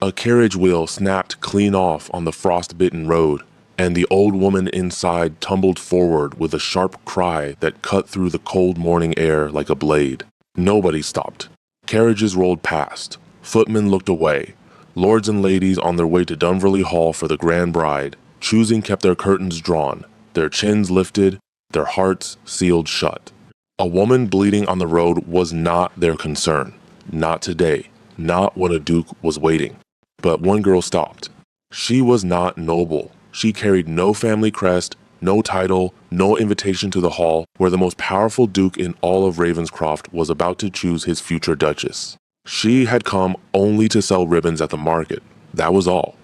A carriage wheel snapped clean off on the frost-bitten road, and the old woman inside tumbled forward with a sharp cry that cut through the cold morning air like a blade. Nobody stopped. Carriages rolled past. Footmen looked away. Lords and ladies on their way to Dunverley Hall for the grand bride, choosing kept their curtains drawn, their chins lifted, their hearts sealed shut. A woman bleeding on the road was not their concern. Not today. Not when a duke was waiting. But one girl stopped. She was not noble. She carried no family crest, no title, no invitation to the hall where the most powerful duke in all of Ravenscroft was about to choose his future duchess. She had come only to sell ribbons at the market. That was all.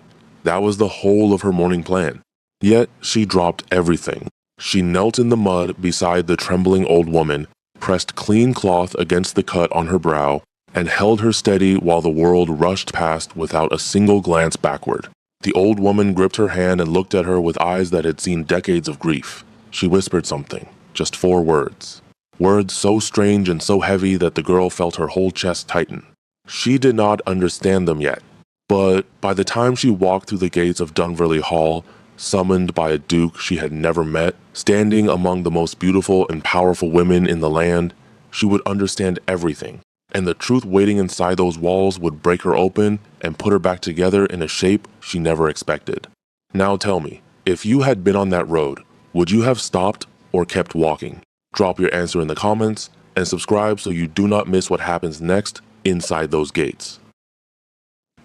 That was the whole of her morning plan. Yet she dropped everything. She knelt in the mud beside the trembling old woman, pressed clean cloth against the cut on her brow, and held her steady while the world rushed past without a single glance backward. The old woman gripped her hand and looked at her with eyes that had seen decades of grief. She whispered something, just 4 words. Words so strange and so heavy that the girl felt her whole chest tighten. She did not understand them yet, but by the time she walked through the gates of Dunverley Hall, summoned by a duke she had never met, standing among the most beautiful and powerful women in the land, she would understand everything, and the truth waiting inside those walls would break her open and put her back together in a shape she never expected. Now tell me, if you had been on that road, would you have stopped or kept walking? Drop your answer in the comments and subscribe so you do not miss what happens next inside those gates.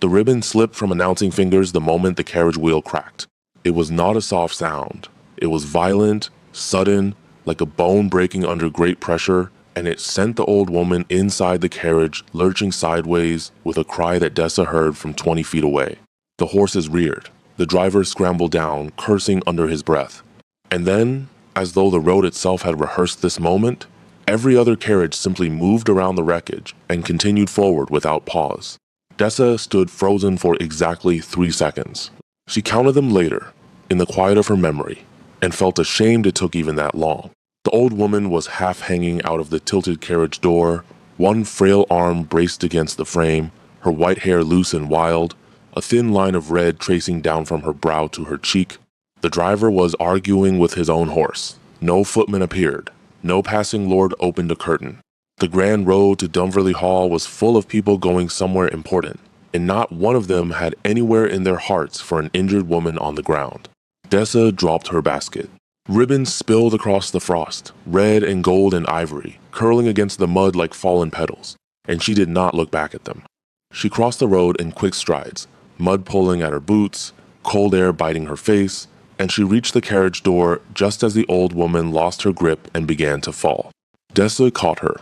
The ribbon slipped from announcing fingers the moment the carriage wheel cracked. It was not a soft sound. It was violent, sudden, like a bone breaking under great pressure, and it sent the old woman inside the carriage lurching sideways with a cry that Dessa heard from 20 feet away. The horses reared. The driver scrambled down, cursing under his breath. And then, as though the road itself had rehearsed this moment, every other carriage simply moved around the wreckage and continued forward without pause. Dessa stood frozen for exactly 3 seconds. She counted them later, in the quiet of her memory, and felt ashamed it took even that long. The old woman was half hanging out of the tilted carriage door, one frail arm braced against the frame, her white hair loose and wild, a thin line of red tracing down from her brow to her cheek. The driver was arguing with his own horse. No footman appeared. No passing lord opened a curtain. The grand road to Dunverley Hall was full of people going somewhere important, and not one of them had anywhere in their hearts for an injured woman on the ground. Dessa dropped her basket. Ribbons spilled across the frost, red and gold and ivory, curling against the mud like fallen petals, and she did not look back at them. She crossed the road in quick strides, mud pulling at her boots, cold air biting her face, and she reached the carriage door just as the old woman lost her grip and began to fall. Dessa caught her.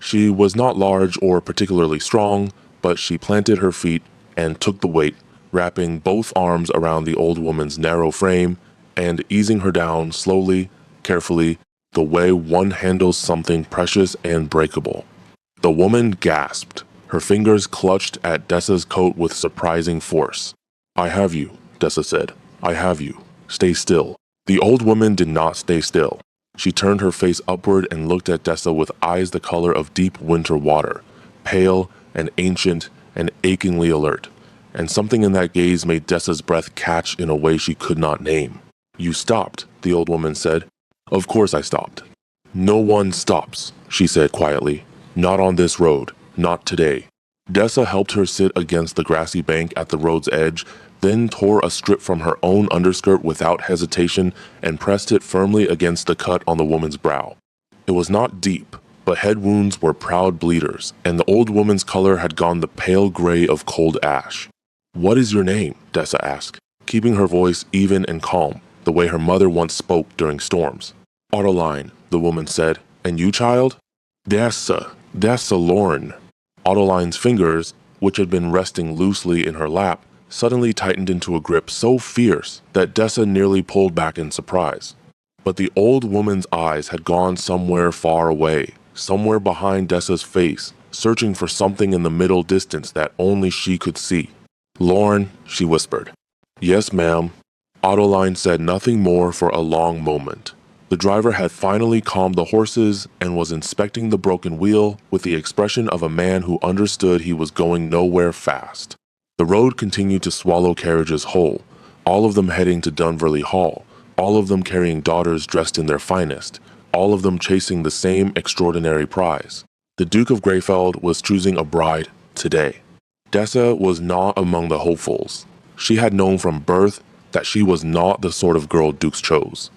She was not large or particularly strong, but she planted her feet and took the weight, wrapping both arms around the old woman's narrow frame and easing her down slowly, carefully, the way one handles something precious and breakable. The woman gasped. Her fingers clutched at Dessa's coat with surprising force. "I have you," Dessa said. "I have you. Stay still." The old woman did not stay still. She turned her face upward and looked at Dessa with eyes the color of deep winter water, pale and ancient and achingly alert. And something in that gaze made Dessa's breath catch in a way she could not name. "You stopped," the old woman said. "Of course I stopped." "No one stops," she said quietly. "Not on this road. Not today." Dessa helped her sit against the grassy bank at the road's edge, then tore a strip from her own underskirt without hesitation and pressed it firmly against the cut on the woman's brow. It was not deep, but head wounds were proud bleeders, and the old woman's color had gone the pale gray of cold ash. "What is your name?" Dessa asked, keeping her voice even and calm, the way her mother once spoke during storms. "Autoline," the woman said. "And you, child?" Dessa Lorne." Autoline's fingers, which had been resting loosely in her lap, suddenly tightened into a grip so fierce that Dessa nearly pulled back in surprise. But the old woman's eyes had gone somewhere far away, somewhere behind Dessa's face, searching for something in the middle distance that only she could see. "Lorne," she whispered. "Yes, ma'am." Autoline said nothing more for a long moment. The driver had finally calmed the horses and was inspecting the broken wheel with the expression of a man who understood he was going nowhere fast. The road continued to swallow carriages whole, all of them heading to Dunverley Hall, all of them carrying daughters dressed in their finest, all of them chasing the same extraordinary prize. The Duke of Greyfeld was choosing a bride today. Dessa was not among the hopefuls. She had known from birth that she was not the sort of girl dukes chose.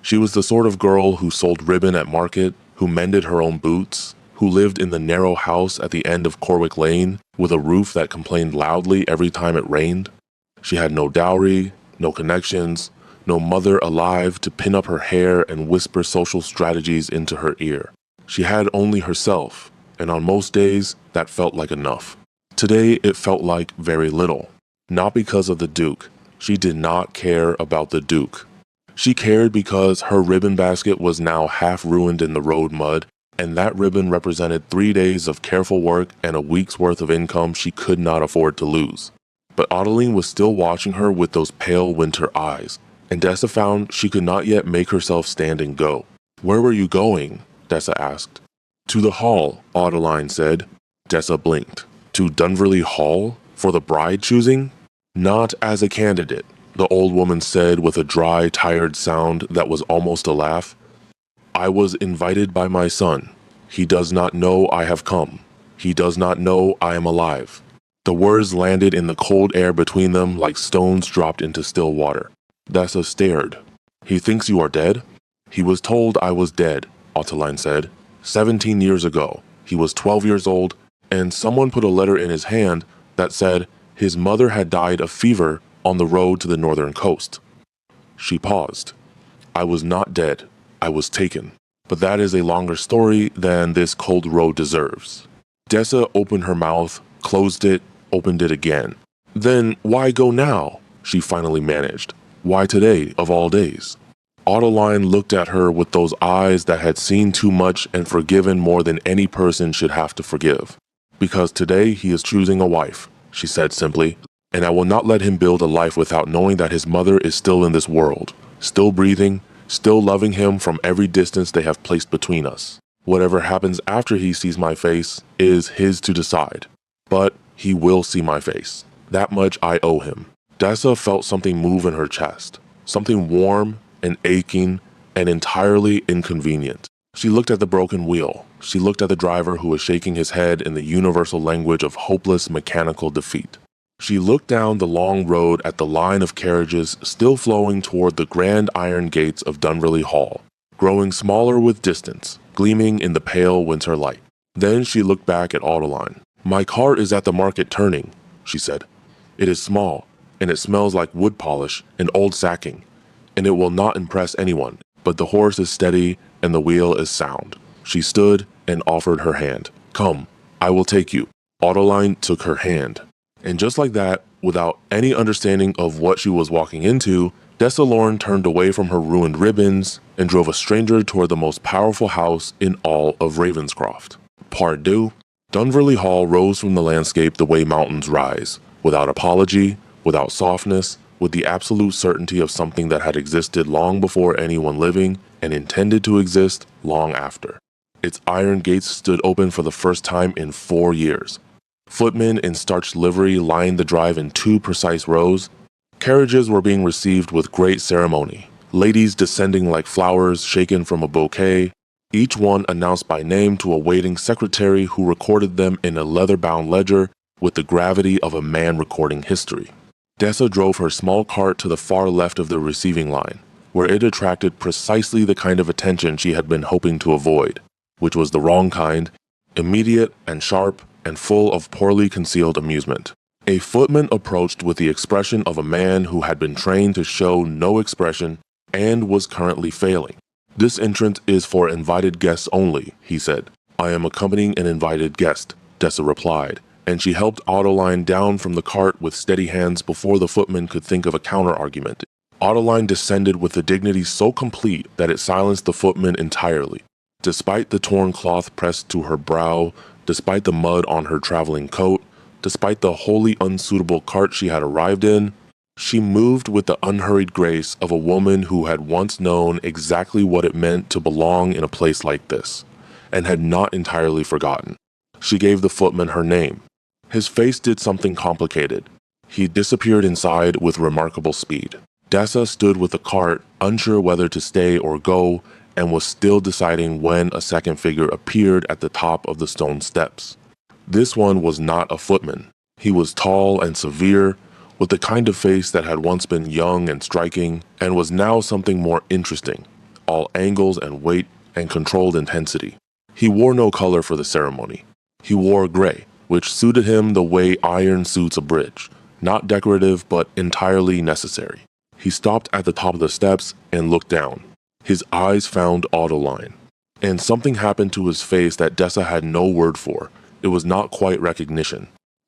She was the sort of girl who sold ribbon at market, who mended her own boots, who lived in the narrow house at the end of Corwick Lane with a roof that complained loudly every time it rained. She had no dowry, no connections, no mother alive to pin up her hair and whisper social strategies into her ear. She had only herself, and on most days, that felt like enough. Today, it felt like very little. Not because of the Duke. She did not care about the Duke. She cared because her ribbon basket was now half ruined in the road mud, and that ribbon represented 3 days of careful work and a week's worth of income she could not afford to lose. But Adeline was still watching her with those pale winter eyes, and Dessa found she could not yet make herself stand and go. "Where were you going?" Dessa asked. "To the hall," Adeline said. Dessa blinked. "To Dunverley Hall? For the bride choosing?" "Not as a candidate," the old woman said with a dry, tired sound that was almost a laugh. "I was invited by my son. He does not know I have come. He does not know I am alive." The words landed in the cold air between them like stones dropped into still water. Dessa stared. "He thinks you are dead?" "He was told I was dead," Adeline said. 17 years ago. He was 12 years old, and someone put a letter in his hand that said his mother had died of fever on the road to the northern coast. She paused. "I was not dead. I was taken. But that is a longer story than this cold road deserves." Dessa opened her mouth, closed it, opened it again. "Then why go now?" she finally managed. "Why today, of all days?" Adeline looked at her with those eyes that had seen too much and forgiven more than any person should have to forgive. "Because today he is choosing a wife," she said simply, "and I will not let him build a life without knowing that his mother is still in this world, still breathing, still loving him from every distance they have placed between us. Whatever happens after he sees my face is his to decide. But he will see my face. That much I owe him." Dessa felt something move in her chest, something warm and aching and entirely inconvenient. She looked at the broken wheel. She looked at the driver who was shaking his head in the universal language of hopeless mechanical defeat. She looked down the long road at the line of carriages still flowing toward the grand iron gates of Dunverley Hall, growing smaller with distance, gleaming in the pale winter light. Then she looked back at Adeline. "My car is at the market turning," she said. "It is small, and it smells like wood polish and old sacking, and it will not impress anyone, but the horse is steady and the wheel is sound." She stood and offered her hand. "Come, I will take you." Adeline took her hand. And just like that, without any understanding of what she was walking into, Dessa Lorne turned away from her ruined ribbons and drove a stranger toward the most powerful house in all of Ravenscroft. Pardieu, Dunverley Hall rose from the landscape the way mountains rise, without apology, without softness, with the absolute certainty of something that had existed long before anyone living and intended to exist long after. Its iron gates stood open for the first time in 4 years. Footmen in starched livery lined the drive in 2 precise rows. Carriages were being received with great ceremony, ladies descending like flowers shaken from a bouquet, each one announced by name to a waiting secretary who recorded them in a leather-bound ledger with the gravity of a man recording history. Dessa drove her small cart to the far left of the receiving line, where it attracted precisely the kind of attention she had been hoping to avoid, which was the wrong kind, immediate and sharp and full of poorly concealed amusement. A footman approached with the expression of a man who had been trained to show no expression and was currently failing. "This entrance is for invited guests only," he said. "I am accompanying an invited guest," Dessa replied, and she helped Adeline down from the cart with steady hands before the footman could think of a counter-argument. Adeline descended with a dignity so complete that it silenced the footman entirely. Despite the torn cloth pressed to her brow, despite the mud on her traveling coat, despite the wholly unsuitable cart she had arrived in, she moved with the unhurried grace of a woman who had once known exactly what it meant to belong in a place like this, and had not entirely forgotten. She gave the footman her name. His face did something complicated. He disappeared inside with remarkable speed. Dessa stood with the cart, unsure whether to stay or go, and was still deciding when a second figure appeared at the top of the stone steps. This one was not a footman. He was tall and severe, with the kind of face that had once been young and striking, and was now something more interesting, all angles and weight and controlled intensity. He wore no color for the ceremony. He wore gray, which suited him the way iron suits a bridge, not decorative but entirely necessary. He stopped at the top of the steps and looked down. His eyes found Autoline, and something happened to his face that Dessa had no word for. It was not quite recognition.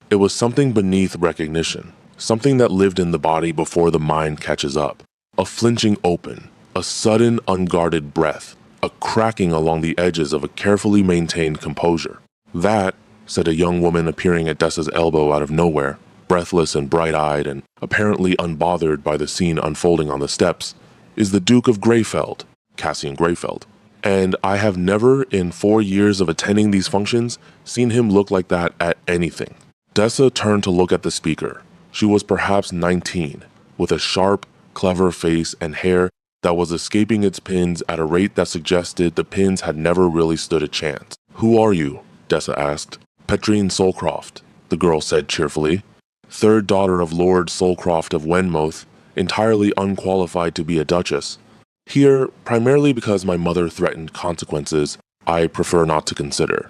It was something beneath recognition, something that lived in the body before the mind catches up. A flinching open, a sudden unguarded breath, a cracking along the edges of a carefully maintained composure. "That," said a young woman appearing at Dessa's elbow out of nowhere, breathless and bright-eyed and apparently unbothered by the scene unfolding on the steps, "is the Duke of Greyfeld, Cassian Greyfeld. And I have never, in 4 years of attending these functions, seen him look like that at anything." Dessa turned to look at the speaker. She was perhaps 19, with a sharp, clever face and hair that was escaping its pins at a rate that suggested the pins had never really stood a chance. "Who are you?" Dessa asked. "Petrine Solcroft," the girl said cheerfully. "Third daughter of Lord Solcroft of Wenmoth, entirely unqualified to be a duchess. Here, primarily because my mother threatened consequences I prefer not to consider."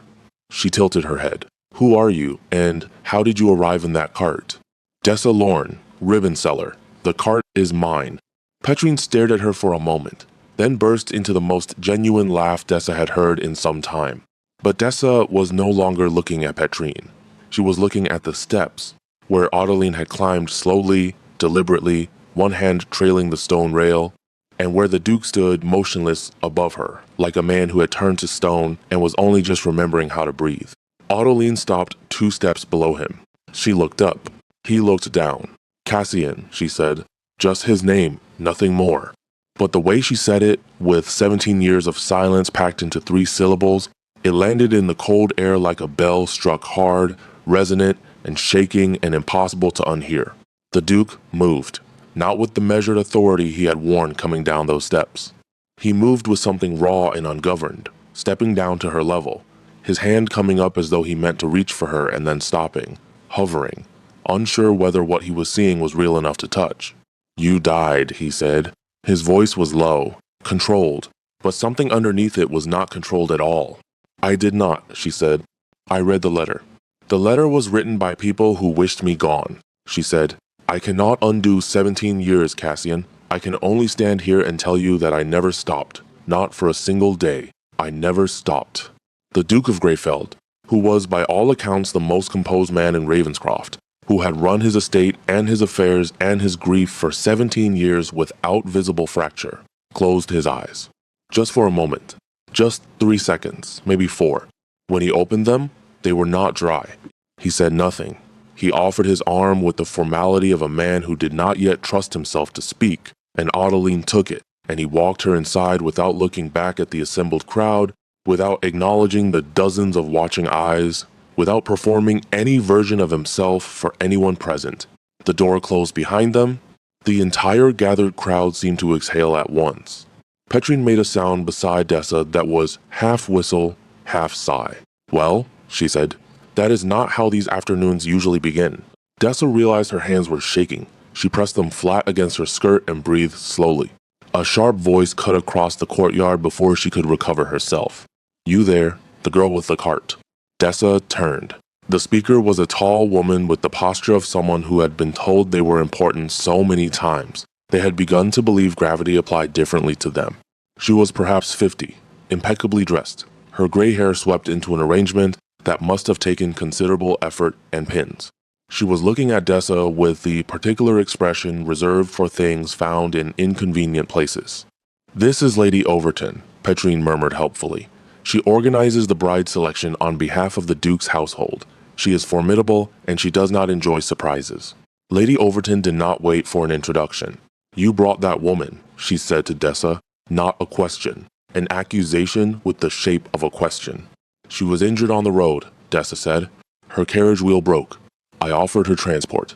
She tilted her head. "Who are you, and how did you arrive in that cart?" "Dessa Lorne, ribbon seller. The cart is mine." Petrine stared at her for a moment, then burst into the most genuine laugh Dessa had heard in some time. But Dessa was no longer looking at Petrine. She was looking at the steps, where Autoline had climbed slowly, deliberately, one hand trailing the stone rail, and where the Duke stood motionless above her, like a man who had turned to stone and was only just remembering how to breathe. Autoline stopped 2 steps below him. She looked up. He looked down. "Cassian," she said. "Just his name, nothing more." But the way she said it, with 17 years of silence packed into 3 syllables, it landed in the cold air like a bell struck hard, resonant, and shaking and impossible to unhear. The Duke moved, not with the measured authority he had worn coming down those steps. He moved with something raw and ungoverned, stepping down to her level, his hand coming up as though he meant to reach for her and then stopping, hovering, unsure whether what he was seeing was real enough to touch. "You died," he said. His voice was low, controlled, but something underneath it was not controlled at all. "I did not," she said. "I read the letter. The letter was written by people who wished me gone," she said. "I cannot undo 17 years, Cassian. I can only stand here and tell you that I never stopped, not for a single day. I never stopped." The Duke of Greyfeld, who was by all accounts the most composed man in Ravenscroft, who had run his estate and his affairs and his grief for 17 years without visible fracture, closed his eyes. Just for a moment. Just 3 seconds, maybe 4. When he opened them, they were not dry. He said nothing. He offered his arm with the formality of a man who did not yet trust himself to speak, and Autoline took it, and he walked her inside without looking back at the assembled crowd, without acknowledging the dozens of watching eyes, without performing any version of himself for anyone present. The door closed behind them. The entire gathered crowd seemed to exhale at once. Petrine made a sound beside Dessa that was half whistle, half sigh. "Well," she said, "that is not how these afternoons usually begin." Dessa realized her hands were shaking. She pressed them flat against her skirt and breathed slowly. A sharp voice cut across the courtyard before she could recover herself. "You there, the girl with the cart." Dessa turned. The speaker was a tall woman with the posture of someone who had been told they were important so many times. They had begun to believe gravity applied differently to them. She was perhaps 50, impeccably dressed, her gray hair swept into an arrangement that must have taken considerable effort and pins. She was looking at Dessa with the particular expression reserved for things found in inconvenient places. "This is Lady Overton," Petrine murmured helpfully. "She organizes the bride selection on behalf of the Duke's household. She is formidable, and she does not enjoy surprises." Lady Overton did not wait for an introduction. "You brought that woman," she said to Dessa, "not a question. An accusation with the shape of a question." "She was injured on the road," Dessa said. "Her carriage wheel broke. I offered her transport."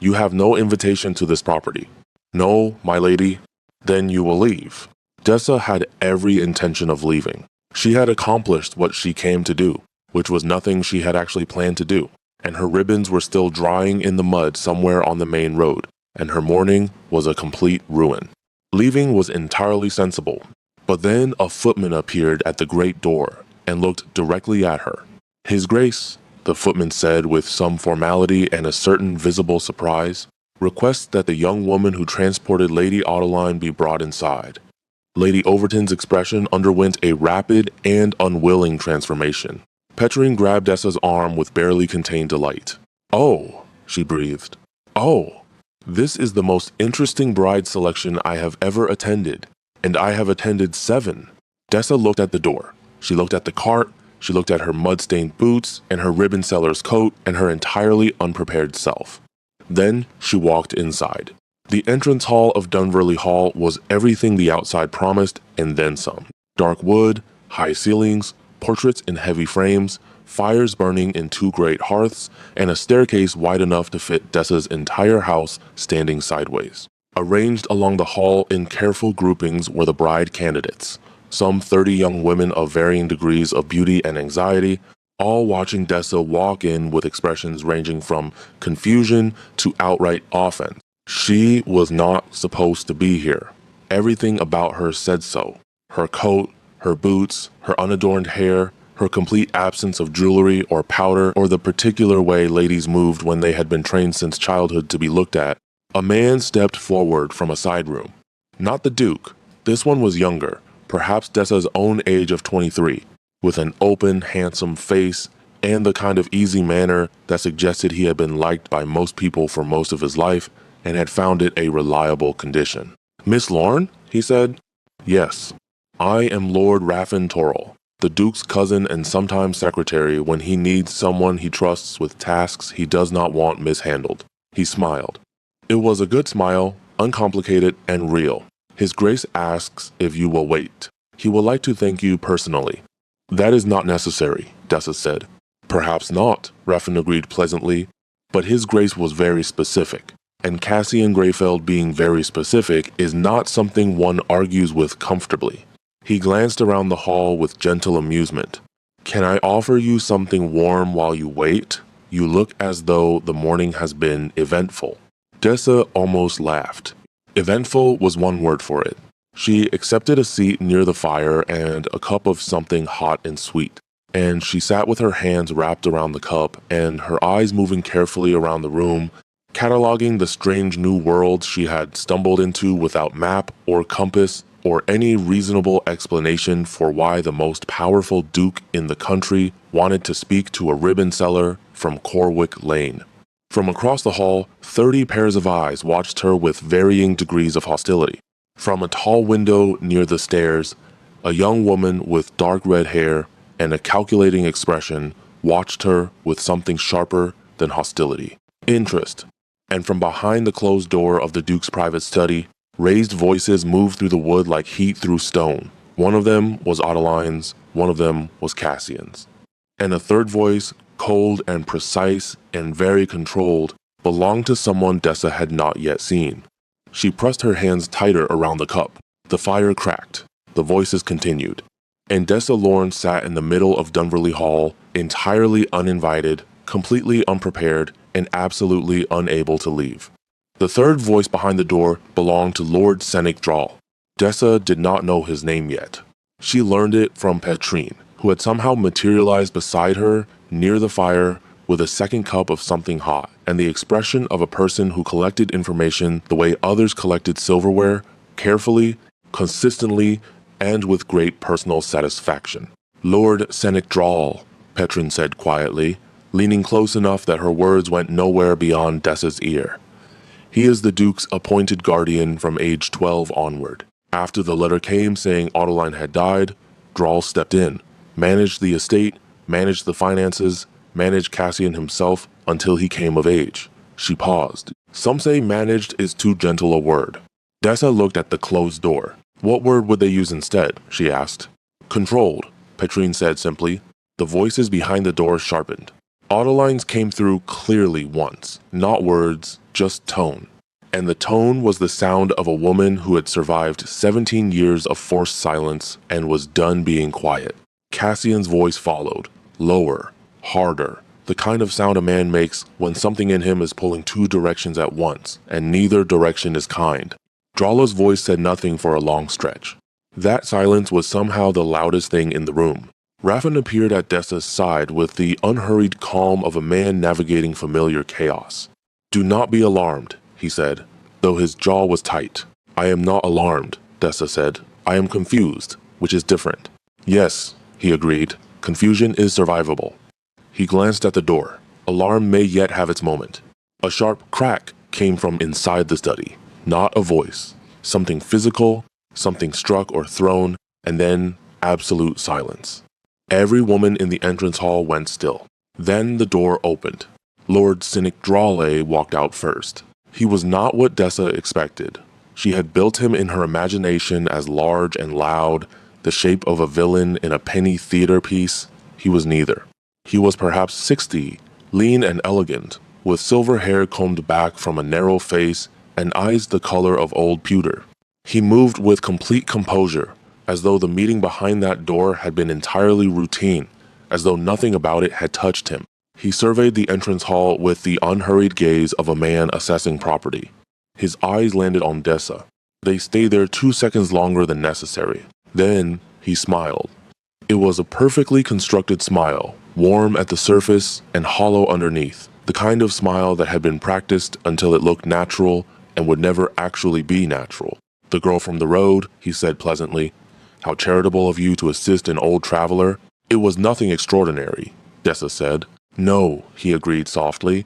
You have no invitation to this property. No, my lady. Then you will leave. Dessa had every intention of leaving. She had accomplished what she came to do, which was nothing she had actually planned to do, and her ribbons were still drying in the mud somewhere on the main road, and her morning was a complete ruin. Leaving was entirely sensible, but then a footman appeared at the great door and looked directly at her. His Grace, the footman said with some formality and a certain visible surprise, requests that the young woman who transported Lady Adeline be brought inside. Lady Overton's expression underwent a rapid and unwilling transformation. Petrine grabbed Dessa's arm with barely contained delight. "Oh," she breathed. "Oh, this is the most interesting bride selection I have ever attended, and I have attended 7. Dessa looked at the door. She looked at the cart. She looked at her mud-stained boots and her ribbon seller's coat and her entirely unprepared self. Then she walked inside. The entrance hall of Dunverley Hall was everything the outside promised and then some. Dark wood, high ceilings, portraits in heavy frames, fires burning in 2 great hearths, and a staircase wide enough to fit Dessa's entire house standing sideways. Arranged along the hall in careful groupings were the bride candidates, some 30 young women of varying degrees of beauty and anxiety, all watching Dessa walk in with expressions ranging from confusion to outright offense. She was not supposed to be here. Everything about her said so. Her coat, her boots, her unadorned hair, her complete absence of jewelry or powder, or the particular way ladies moved when they had been trained since childhood to be looked at. A man stepped forward from a side room. Not the Duke. This one was younger, perhaps Dessa's own age of 23, with an open, handsome face and the kind of easy manner that suggested he had been liked by most people for most of his life and had found it a reliable condition. "Miss Lorne?" he said. "Yes. I am Lord Raffin Torrell, the Duke's cousin and sometimes secretary when he needs someone he trusts with tasks he does not want mishandled." He smiled. It was a good smile, uncomplicated and real. "His Grace asks if you will wait. He would like to thank you personally." "That is not necessary," Dessa said. "Perhaps not," Raffin agreed pleasantly, but His Grace was very specific. And Cassian Greyfeld being very specific is not something one argues with comfortably. He glanced around the hall with gentle amusement. "Can I offer you something warm while you wait? You look as though the morning has been eventful." Dessa almost laughed. Eventful was one word for it. She accepted a seat near the fire and a cup of something hot and sweet, and she sat with her hands wrapped around the cup and her eyes moving carefully around the room, cataloging the strange new world she had stumbled into without map or compass or any reasonable explanation for why the most powerful duke in the country wanted to speak to a ribbon seller from Corwick Lane. From across the hall, 30 pairs of eyes watched her with varying degrees of hostility. From a tall window near the stairs, a young woman with dark red hair and a calculating expression watched her with something sharper than hostility. Interest. And from behind the closed door of the Duke's private study, raised voices moved through the wood like heat through stone. One of them was Adeline's, one of them was Cassian's. And a third voice, cold and precise and very controlled, belonged to someone Dessa had not yet seen. She pressed her hands tighter around the cup. The fire cracked. The voices continued. And Dessa Lorne sat in the middle of Dunverley Hall, entirely uninvited, completely unprepared, and absolutely unable to leave. The third voice behind the door belonged to Lord Sennick Drawl. Dessa did not know his name yet. She learned it from Petrine, who had somehow materialized beside her near the fire with a second cup of something hot and the expression of a person who collected information the way others collected silverware, carefully, consistently, and with great personal satisfaction. "Lord Sennick Drawl," Petrine said quietly, leaning close enough that her words went nowhere beyond Dessa's ear. "He is the Duke's appointed guardian from age 12 onward. After the letter came saying Adeline had died, Drawl stepped in, managed the estate, managed the finances, managed Cassian himself until he came of age." She paused. "Some say managed is too gentle a word." Dessa looked at the closed door. "What word would they use instead?" she asked. "Controlled," Petrine said simply. The voices behind the door sharpened. Adeline's came through clearly once, not words, just tone. And the tone was the sound of a woman who had survived 17 years of forced silence and was done being quiet. Cassian's voice followed, lower, harder, the kind of sound a man makes when something in him is pulling two directions at once, and neither direction is kind. Drala's voice said nothing for a long stretch. That silence was somehow the loudest thing in the room. Raffen appeared at Dessa's side with the unhurried calm of a man navigating familiar chaos. "Do not be alarmed," he said, though his jaw was tight. "I am not alarmed," Dessa said. "I am confused, which is different." "Yes," he agreed. "Confusion is survivable." He glanced at the door. Alarm may yet have its moment. A sharp crack came from inside the study. Not a voice. Something physical, something struck or thrown, and then absolute silence. Every woman in the entrance hall went still. Then the door opened. Lord Cynic Drale walked out first. He was not what Dessa expected. She had built him in her imagination as large and loud, the shape of a villain in a penny theater piece. He was neither. He was perhaps 60, lean and elegant, with silver hair combed back from a narrow face and eyes the color of old pewter. He moved with complete composure, as though the meeting behind that door had been entirely routine, as though nothing about it had touched him. He surveyed the entrance hall with the unhurried gaze of a man assessing property. His eyes landed on Dessa. They stayed there 2 seconds longer than necessary. Then he smiled. It was a perfectly constructed smile, warm at the surface and hollow underneath, the kind of smile that had been practiced until it looked natural and would never actually be natural. "The girl from the road," he said pleasantly. "How charitable of you to assist an old traveler." "It was nothing extraordinary," Dessa said. "No," he agreed softly.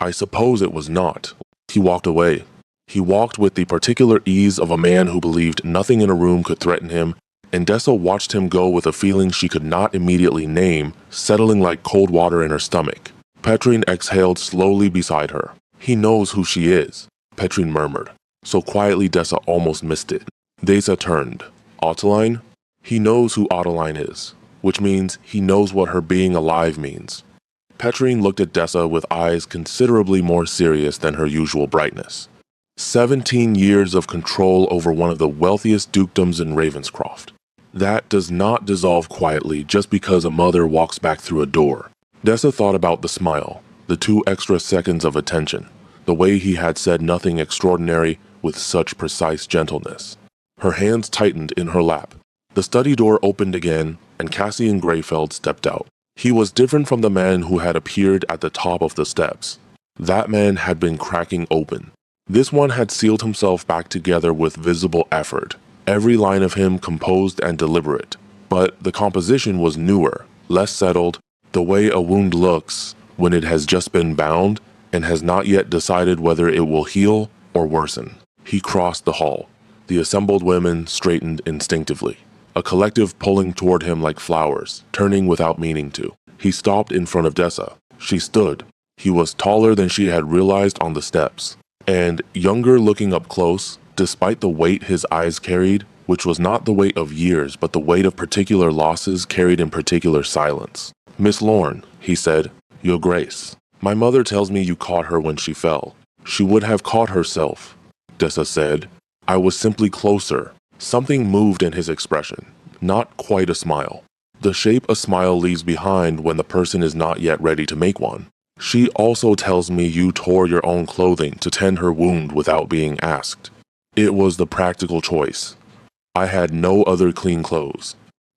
"I suppose it was not." He walked away. He walked with the particular ease of a man who believed nothing in a room could threaten him, and Dessa watched him go with a feeling she could not immediately name, settling like cold water in her stomach. Petrine exhaled slowly beside her. "He knows who she is," Petrine murmured, so quietly Dessa almost missed it. Dessa turned. "Oteline?" "He knows who Oteline is, which means he knows what her being alive means." Petrine looked at Dessa with eyes considerably more serious than her usual brightness. 17 years of control over one of the wealthiest dukedoms in Ravenscroft. That does not dissolve quietly just because a mother walks back through a door. Dessa thought about the smile, the 2 extra seconds of attention, the way he had said nothing extraordinary with such precise gentleness. Her hands tightened in her lap. The study door opened again, and Cassian Greyfeld stepped out. He was different from the man who had appeared at the top of the steps. That man had been cracking open. This one had sealed himself back together with visible effort, every line of him composed and deliberate. But the composition was newer, less settled, the way a wound looks when it has just been bound and has not yet decided whether it will heal or worsen. He crossed the hall. The assembled women straightened instinctively, a collective pulling toward him like flowers, turning without meaning to. He stopped in front of Dessa. She stood. He was taller than she had realized on the steps, and younger looking up close, despite the weight his eyes carried, which was not the weight of years but the weight of particular losses carried in particular silence. "Miss Lorne," he said, "Your Grace, my mother tells me you caught her when she fell." "She would have caught herself," Dessa said. "I was simply closer." Something moved in his expression, not quite a smile. The shape a smile leaves behind when the person is not yet ready to make one. "She also tells me you tore your own clothing to tend her wound without being asked." "It was the practical choice. I had no other clean clothes."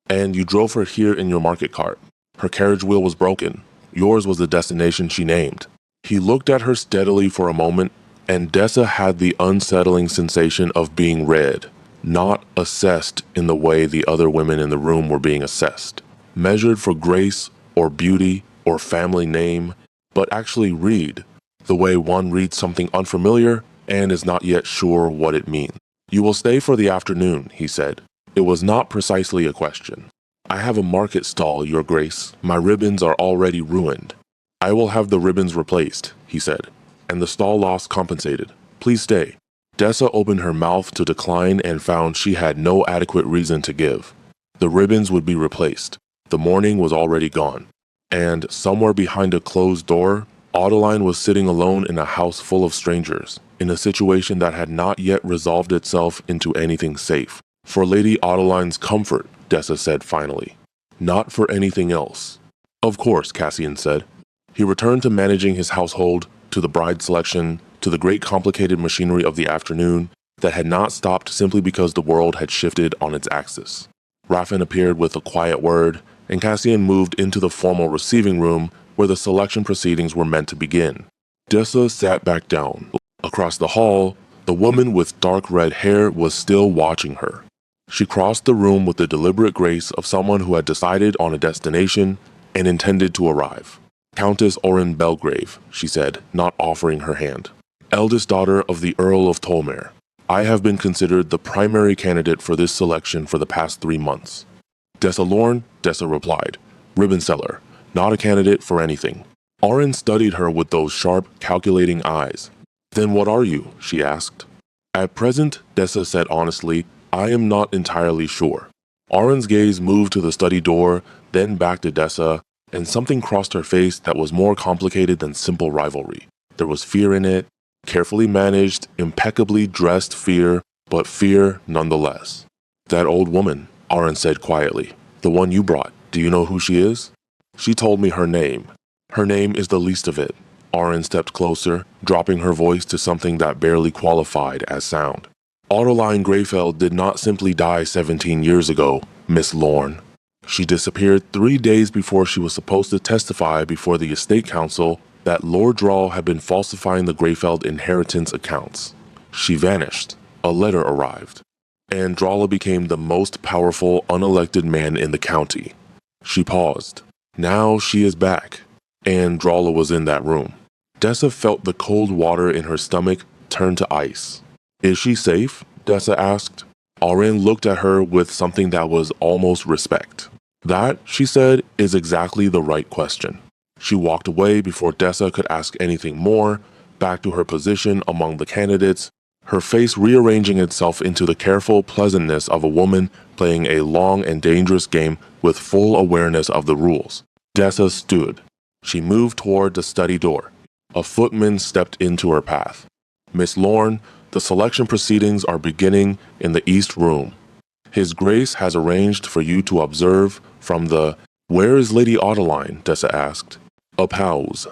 "And you drove her here in your market cart. Her carriage wheel was broken. Yours was the destination she named." He looked at her steadily for a moment, and Dessa had the unsettling sensation of being read, not assessed in the way the other women in the room were being assessed, measured for grace or beauty or family name, but actually read, the way one reads something unfamiliar and is not yet sure what it means. "You will stay for the afternoon," he said. It was not precisely a question. "I have a market stall, Your Grace. My ribbons are already ruined." "I will have the ribbons replaced," he said, "and the stall loss compensated. Please stay." Dessa opened her mouth to decline and found she had no adequate reason to give. The ribbons would be replaced. The morning was already gone. And somewhere behind a closed door, Adeline was sitting alone in a house full of strangers, in a situation that had not yet resolved itself into anything safe. For Lady Adeline's comfort, Dessa said finally. Not for anything else. Of course, Cassian said. He returned to managing his household, to the bride selection, to the great complicated machinery of the afternoon that had not stopped simply because the world had shifted on its axis. Raffen appeared with a quiet word, and Cassian moved into the formal receiving room where the selection proceedings were meant to begin. Dessa sat back down. Across the hall, the woman with dark red hair was still watching her. She crossed the room with the deliberate grace of someone who had decided on a destination and intended to arrive. Countess Orin Belgrave, she said, not offering her hand. Eldest daughter of the Earl of Tolmere. I have been considered the primary candidate for this selection for the past 3 months. Dessa Lorne, Dessa replied. Ribbon seller, not a candidate for anything. Orin studied her with those sharp, calculating eyes. Then what are you? She asked. At present, Dessa said honestly, I am not entirely sure. Orin's gaze moved to the study door, then back to Dessa, and something crossed her face that was more complicated than simple rivalry. There was fear in it, carefully managed, impeccably dressed fear, but fear nonetheless. That old woman, Orin said quietly. The one you brought. Do you know who she is? She told me her name. Her name is the least of it. Orin stepped closer, dropping her voice to something that barely qualified as sound. Adeline Greyfell did not simply die 17 years ago, Miss Lorne. She disappeared 3 days before she was supposed to testify before the estate council that Lord Drawl had been falsifying the Greyfell inheritance accounts. She vanished. A letter arrived. And Dralla became the most powerful unelected man in the county. She paused. Now she is back. And Dralla was in that room. Dessa felt the cold water in her stomach turn to ice. Is she safe? Dessa asked. Orin looked at her with something that was almost respect. That, she said, is exactly the right question. She walked away before Dessa could ask anything more, back to her position among the candidates, her face rearranging itself into the careful pleasantness of a woman playing a long and dangerous game with full awareness of the rules. Dessa stood. She moved toward the study door. A footman stepped into her path. Miss Lorne, the selection proceedings are beginning in the East Room. His Grace has arranged for you to observe from the— Where is Lady Adeline? Dessa asked. A pause.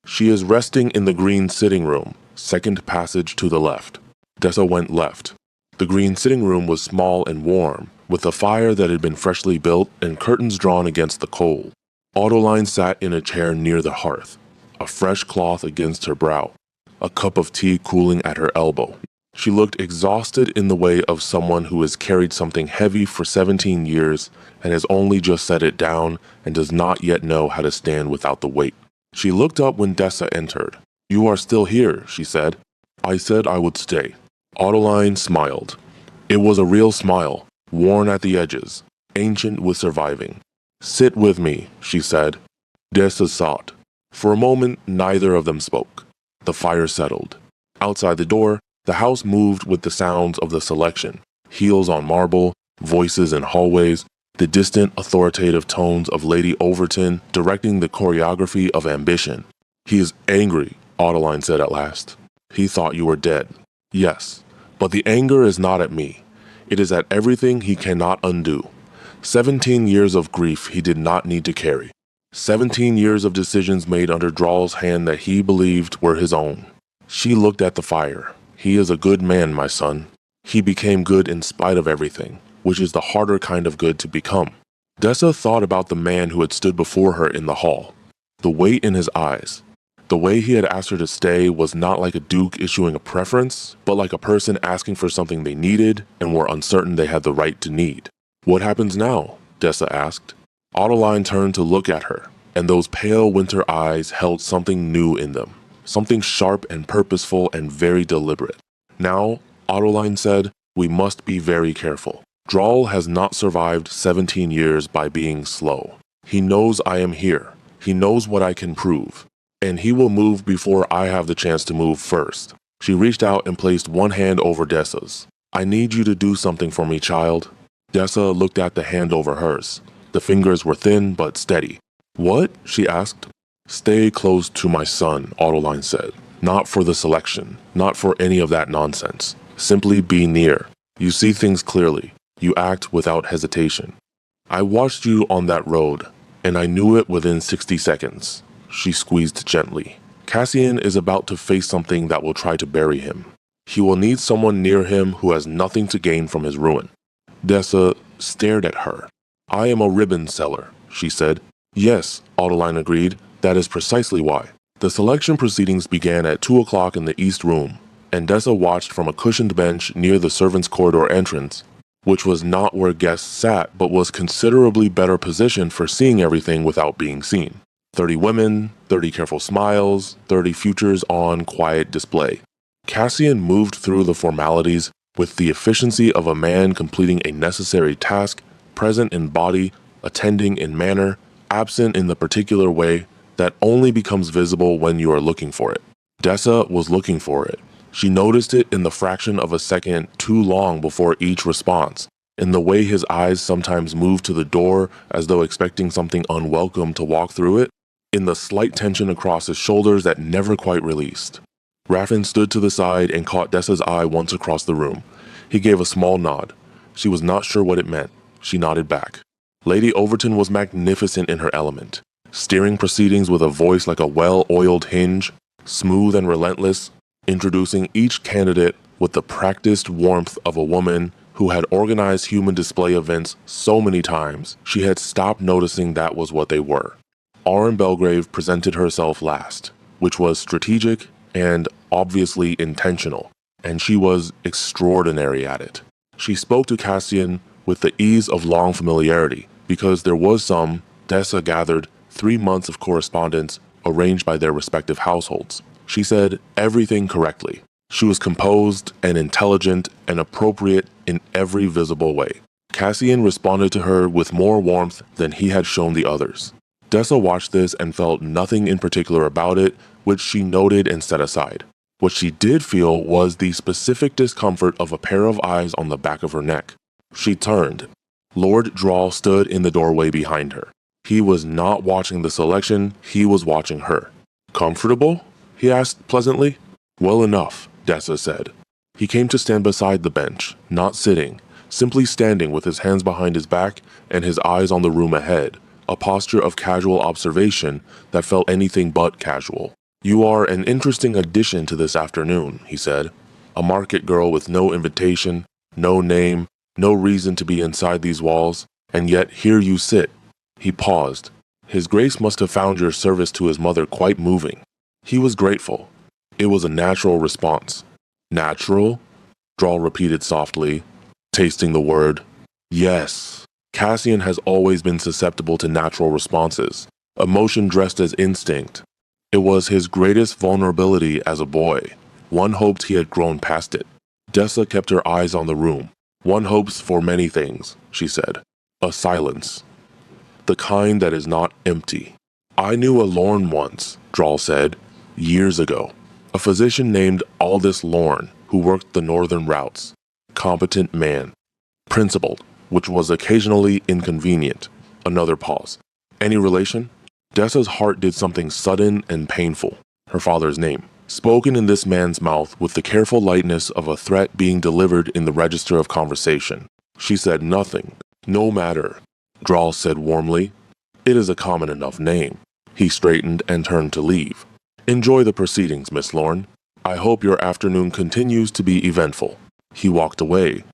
She is resting in the green sitting room, second passage to the left. Dessa went left. The green sitting room was small and warm, with a fire that had been freshly built and curtains drawn against the cold. Adeline sat in a chair near the hearth, a fresh cloth against her brow, a cup of tea cooling at her elbow. She looked exhausted in the way of someone who has carried something heavy for 17 years and has only just set it down and does not yet know how to stand without the weight. She looked up when Dessa entered. You are still here, she said. I said I would stay. Adeline smiled. It was a real smile, worn at the edges, ancient with surviving. Sit with me, she said. Dessa sought. For a moment, neither of them spoke. The fire settled. Outside the door, the house moved with the sounds of the selection. Heels on marble, voices in hallways, the distant authoritative tones of Lady Overton directing the choreography of ambition. He is angry, Adeline said at last. He thought you were dead. Yes, but the anger is not at me. It is at everything he cannot undo. 17 years of grief he did not need to carry. 17 years of decisions made under Drawl's hand that he believed were his own. She looked at the fire. He is a good man, my son. He became good in spite of everything, which is the harder kind of good to become. Dessa thought about the man who had stood before her in the hall. The weight in his eyes. The way he had asked her to stay was not like a duke issuing a preference, but like a person asking for something they needed and were uncertain they had the right to need. What happens now? Dessa asked. Adeline turned to look at her, and those pale winter eyes held something new in them. Something sharp and purposeful and very deliberate. Now, Adeline said, we must be very careful. Drawl has not survived 17 years by being slow. He knows I am here. He knows what I can prove. And he will move before I have the chance to move first. She reached out and placed one hand over Dessa's. I need you to do something for me, child. Dessa looked at the hand over hers. The fingers were thin but steady. What? She asked. Stay close to my son, Autoline said. Not for the selection, not for any of that nonsense. Simply be near. You see things clearly. You act without hesitation. I watched you on that road, and I knew it within 60 seconds. She squeezed gently. Cassian is about to face something that will try to bury him. He will need someone near him who has nothing to gain from his ruin. Dessa stared at her. I am a ribbon seller, she said. Yes, Autoline agreed. That is precisely why. The selection proceedings began at 2 o'clock in the East Room, and Dessa watched from a cushioned bench near the servants' corridor entrance, which was not where guests sat but was considerably better positioned for seeing everything without being seen. 30 women, 30 careful smiles, 30 futures on quiet display. Cassian moved through the formalities with the efficiency of a man completing a necessary task, present in body, attending in manner, absent in the particular way that only becomes visible when you are looking for it. Dessa was looking for it. She noticed it in the fraction of a second too long before each response, in the way his eyes sometimes moved to the door as though expecting something unwelcome to walk through it, in the slight tension across his shoulders that never quite released. Raffin stood to the side and caught Dessa's eye once across the room. He gave a small nod. She was not sure what it meant. She nodded back. Lady Overton was magnificent in her element, steering proceedings with a voice like a well-oiled hinge, smooth and relentless, introducing each candidate with the practiced warmth of a woman who had organized human display events so many times she had stopped noticing that was what they were. Auron Belgrave presented herself last, which was strategic and obviously intentional, and she was extraordinary at it. She spoke to Cassian with the ease of long familiarity, because there was some, Dessa gathered, 3 months of correspondence arranged by their respective households. She said everything correctly. She was composed and intelligent and appropriate in every visible way. Cassian responded to her with more warmth than he had shown the others. Dessa watched this and felt nothing in particular about it, which she noted and set aside. What she did feel was the specific discomfort of a pair of eyes on the back of her neck. She turned. Lord Drawl stood in the doorway behind her. He was not watching the selection, he was watching her. Comfortable? He asked pleasantly. Well enough, Dessa said. He came to stand beside the bench, not sitting, simply standing with his hands behind his back and his eyes on the room ahead, a posture of casual observation that felt anything but casual. You are an interesting addition to this afternoon, he said. A market girl with no invitation, no name, no reason to be inside these walls, and yet here you sit. He paused. His Grace must have found your service to his mother quite moving. He was grateful. It was a natural response. Natural? Drawl repeated softly, tasting the word. Yes. Cassian has always been susceptible to natural responses, emotion dressed as instinct. It was his greatest vulnerability as a boy. One hoped he had grown past it. Dessa kept her eyes on the room. One hopes for many things, she said. A silence. The kind that is not empty. I knew a Lorne once, Drawl said, years ago. A physician named Aldous Lorne, who worked the northern routes. Competent man. Principled, which was occasionally inconvenient. Another pause. Any relation? Dessa's heart did something sudden and painful. Her father's name. Spoken in this man's mouth with the careful lightness of a threat being delivered in the register of conversation. She said nothing. No matter. Drawl said warmly. It is a common enough name. He straightened and turned to leave. Enjoy the proceedings, Miss Lorne. I hope your afternoon continues to be eventful. He walked away.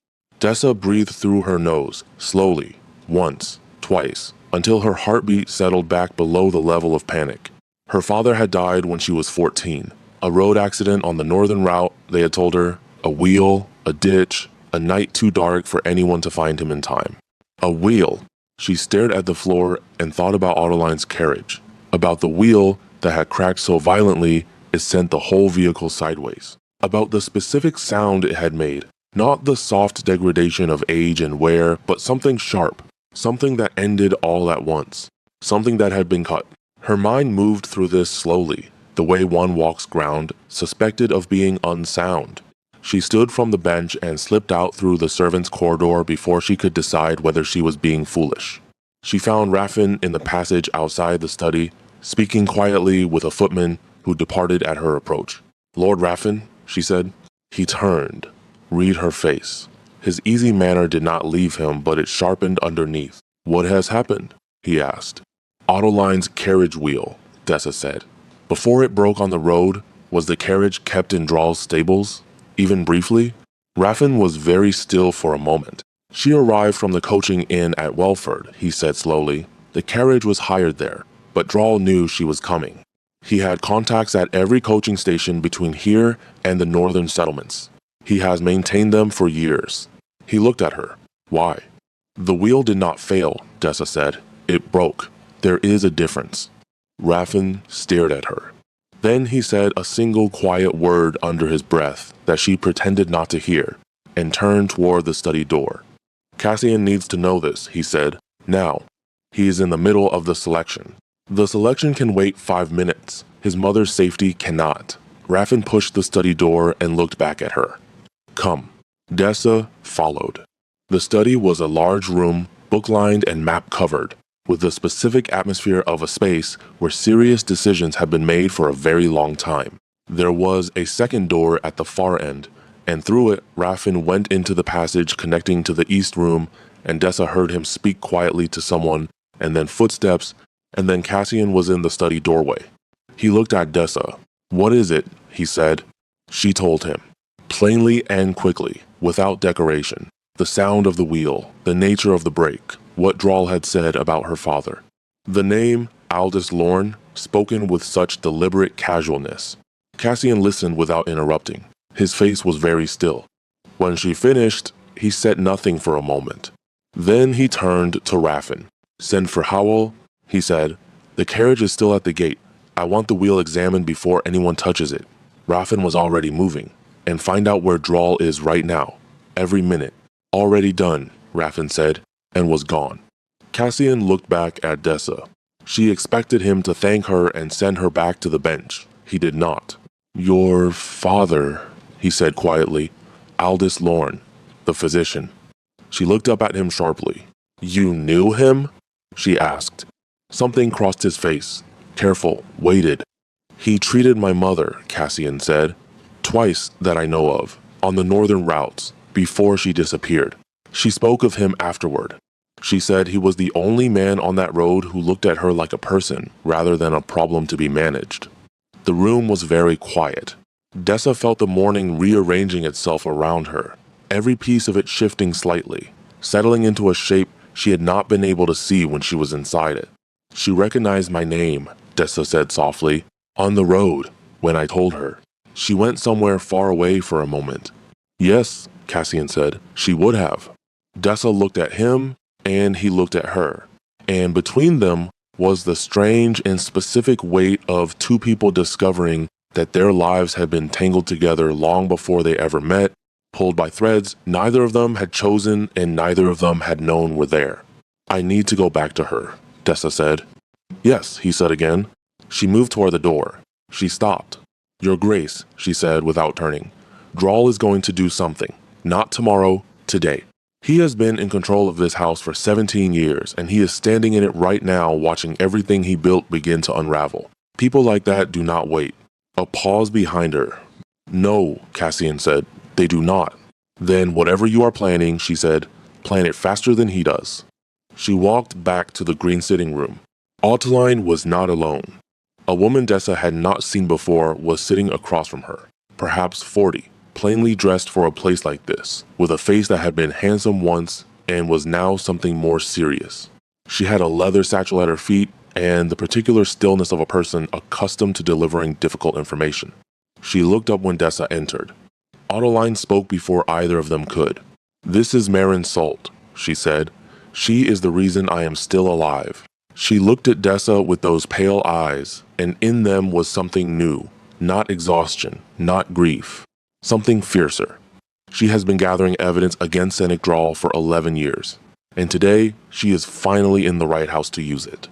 Dessa breathed through her nose, slowly, once, twice, until her heartbeat settled back below the level of panic. Her father had died when she was 14. A road accident on the northern route, they had told her, a wheel, a ditch, a night too dark for anyone to find him in time. A wheel. She stared at the floor and thought about Autoline's carriage, about the wheel that had cracked so violently it sent the whole vehicle sideways, about the specific sound it had made, not the soft degradation of age and wear, but something sharp, something that ended all at once, something that had been cut. Her mind moved through this slowly, the way one walks ground, suspected of being unsound. She stood from the bench and slipped out through the servants' corridor before she could decide whether she was being foolish. She found Raffin in the passage outside the study, speaking quietly with a footman who departed at her approach. "Lord Raffin," she said. He turned, read her face. His easy manner did not leave him, but it sharpened underneath. "What has happened?" he asked. "Autoline's carriage wheel," Dessa said. "Before it broke on the road, was the carriage kept in Drawl's stables? Even briefly?" Raffin was very still for a moment. "She arrived from the coaching inn at Welford," he said slowly. "The carriage was hired there, but Drawl knew she was coming. He had contacts at every coaching station between here and the northern settlements. He has maintained them for years." He looked at her. "Why?" "The wheel did not fail," Dessa said. "It broke. There is a difference." Raffin stared at her. Then he said a single quiet word under his breath that she pretended not to hear, and turned toward the study door. "Cassian needs to know this," he said. "Now. He is in the middle of the selection. The selection can wait 5 minutes. His mother's safety cannot." Raffin pushed the study door and looked back at her. "Come." Dessa followed. The study was a large room, book-lined and map-covered, with the specific atmosphere of a space where serious decisions had been made for a very long time. There was a second door at the far end, and through it Raffin went into the passage connecting to the east room, and Dessa heard him speak quietly to someone, and then footsteps, and then Cassian was in the study doorway. He looked at Dessa. "What is it?" he said. She told him, plainly and quickly, without decoration, the sound of the wheel, the nature of the break, what Drawl had said about her father. The name, Aldous Lorne, spoken with such deliberate casualness. Cassian listened without interrupting. His face was very still. When she finished, he said nothing for a moment. Then he turned to Raffin. "Send for Howell," he said. "The carriage is still at the gate. I want the wheel examined before anyone touches it." Raffin was already moving. "And find out where Drawl is right now. Every minute." "Already done," Raffin said, and was gone. Cassian looked back at Dessa. She expected him to thank her and send her back to the bench. He did not. "Your father," he said quietly. "Aldous Lorne, the physician." She looked up at him sharply. "You knew him?" she asked. Something crossed his face. Careful, waited. "He treated my mother," Cassian said. "Twice that I know of, on the northern routes, before she disappeared." She spoke of him afterward. She said he was the only man on that road who looked at her like a person rather than a problem to be managed. The room was very quiet. Dessa felt the morning rearranging itself around her, every piece of it shifting slightly, settling into a shape she had not been able to see when she was inside it. "She recognized my name," Dessa said softly, "on the road, when I told her. She went somewhere far away for a moment." "Yes," Cassian said, "she would have." Dessa looked at him, and he looked at her. And between them was the strange and specific weight of two people discovering that their lives had been tangled together long before they ever met, pulled by threads neither of them had chosen and neither of them had known were there. "I need to go back to her," Dessa said. "Yes," he said again. She moved toward the door. She stopped. "Your Grace," she said without turning, "Drawl is going to do something. Not tomorrow, today. He has been in control of this house for 17 years, and he is standing in it right now watching everything he built begin to unravel. People like that do not wait." A pause behind her. "No," Cassian said, "they do not." "Then whatever you are planning," she said, "plan it faster than he does." She walked back to the green sitting room. Autoline was not alone. A woman Dessa had not seen before was sitting across from her, perhaps 40. Plainly dressed for a place like this, with a face that had been handsome once and was now something more serious. She had a leather satchel at her feet and the particular stillness of a person accustomed to delivering difficult information. She looked up when Dessa entered. Autoline spoke before either of them could. "This is Marin Salt," she said. "She is the reason I am still alive." She looked at Dessa with those pale eyes, and in them was something new, not exhaustion, not grief. Something fiercer. She has been gathering evidence against Senec Drawl for 11 years, and today she is finally in the right house to use it.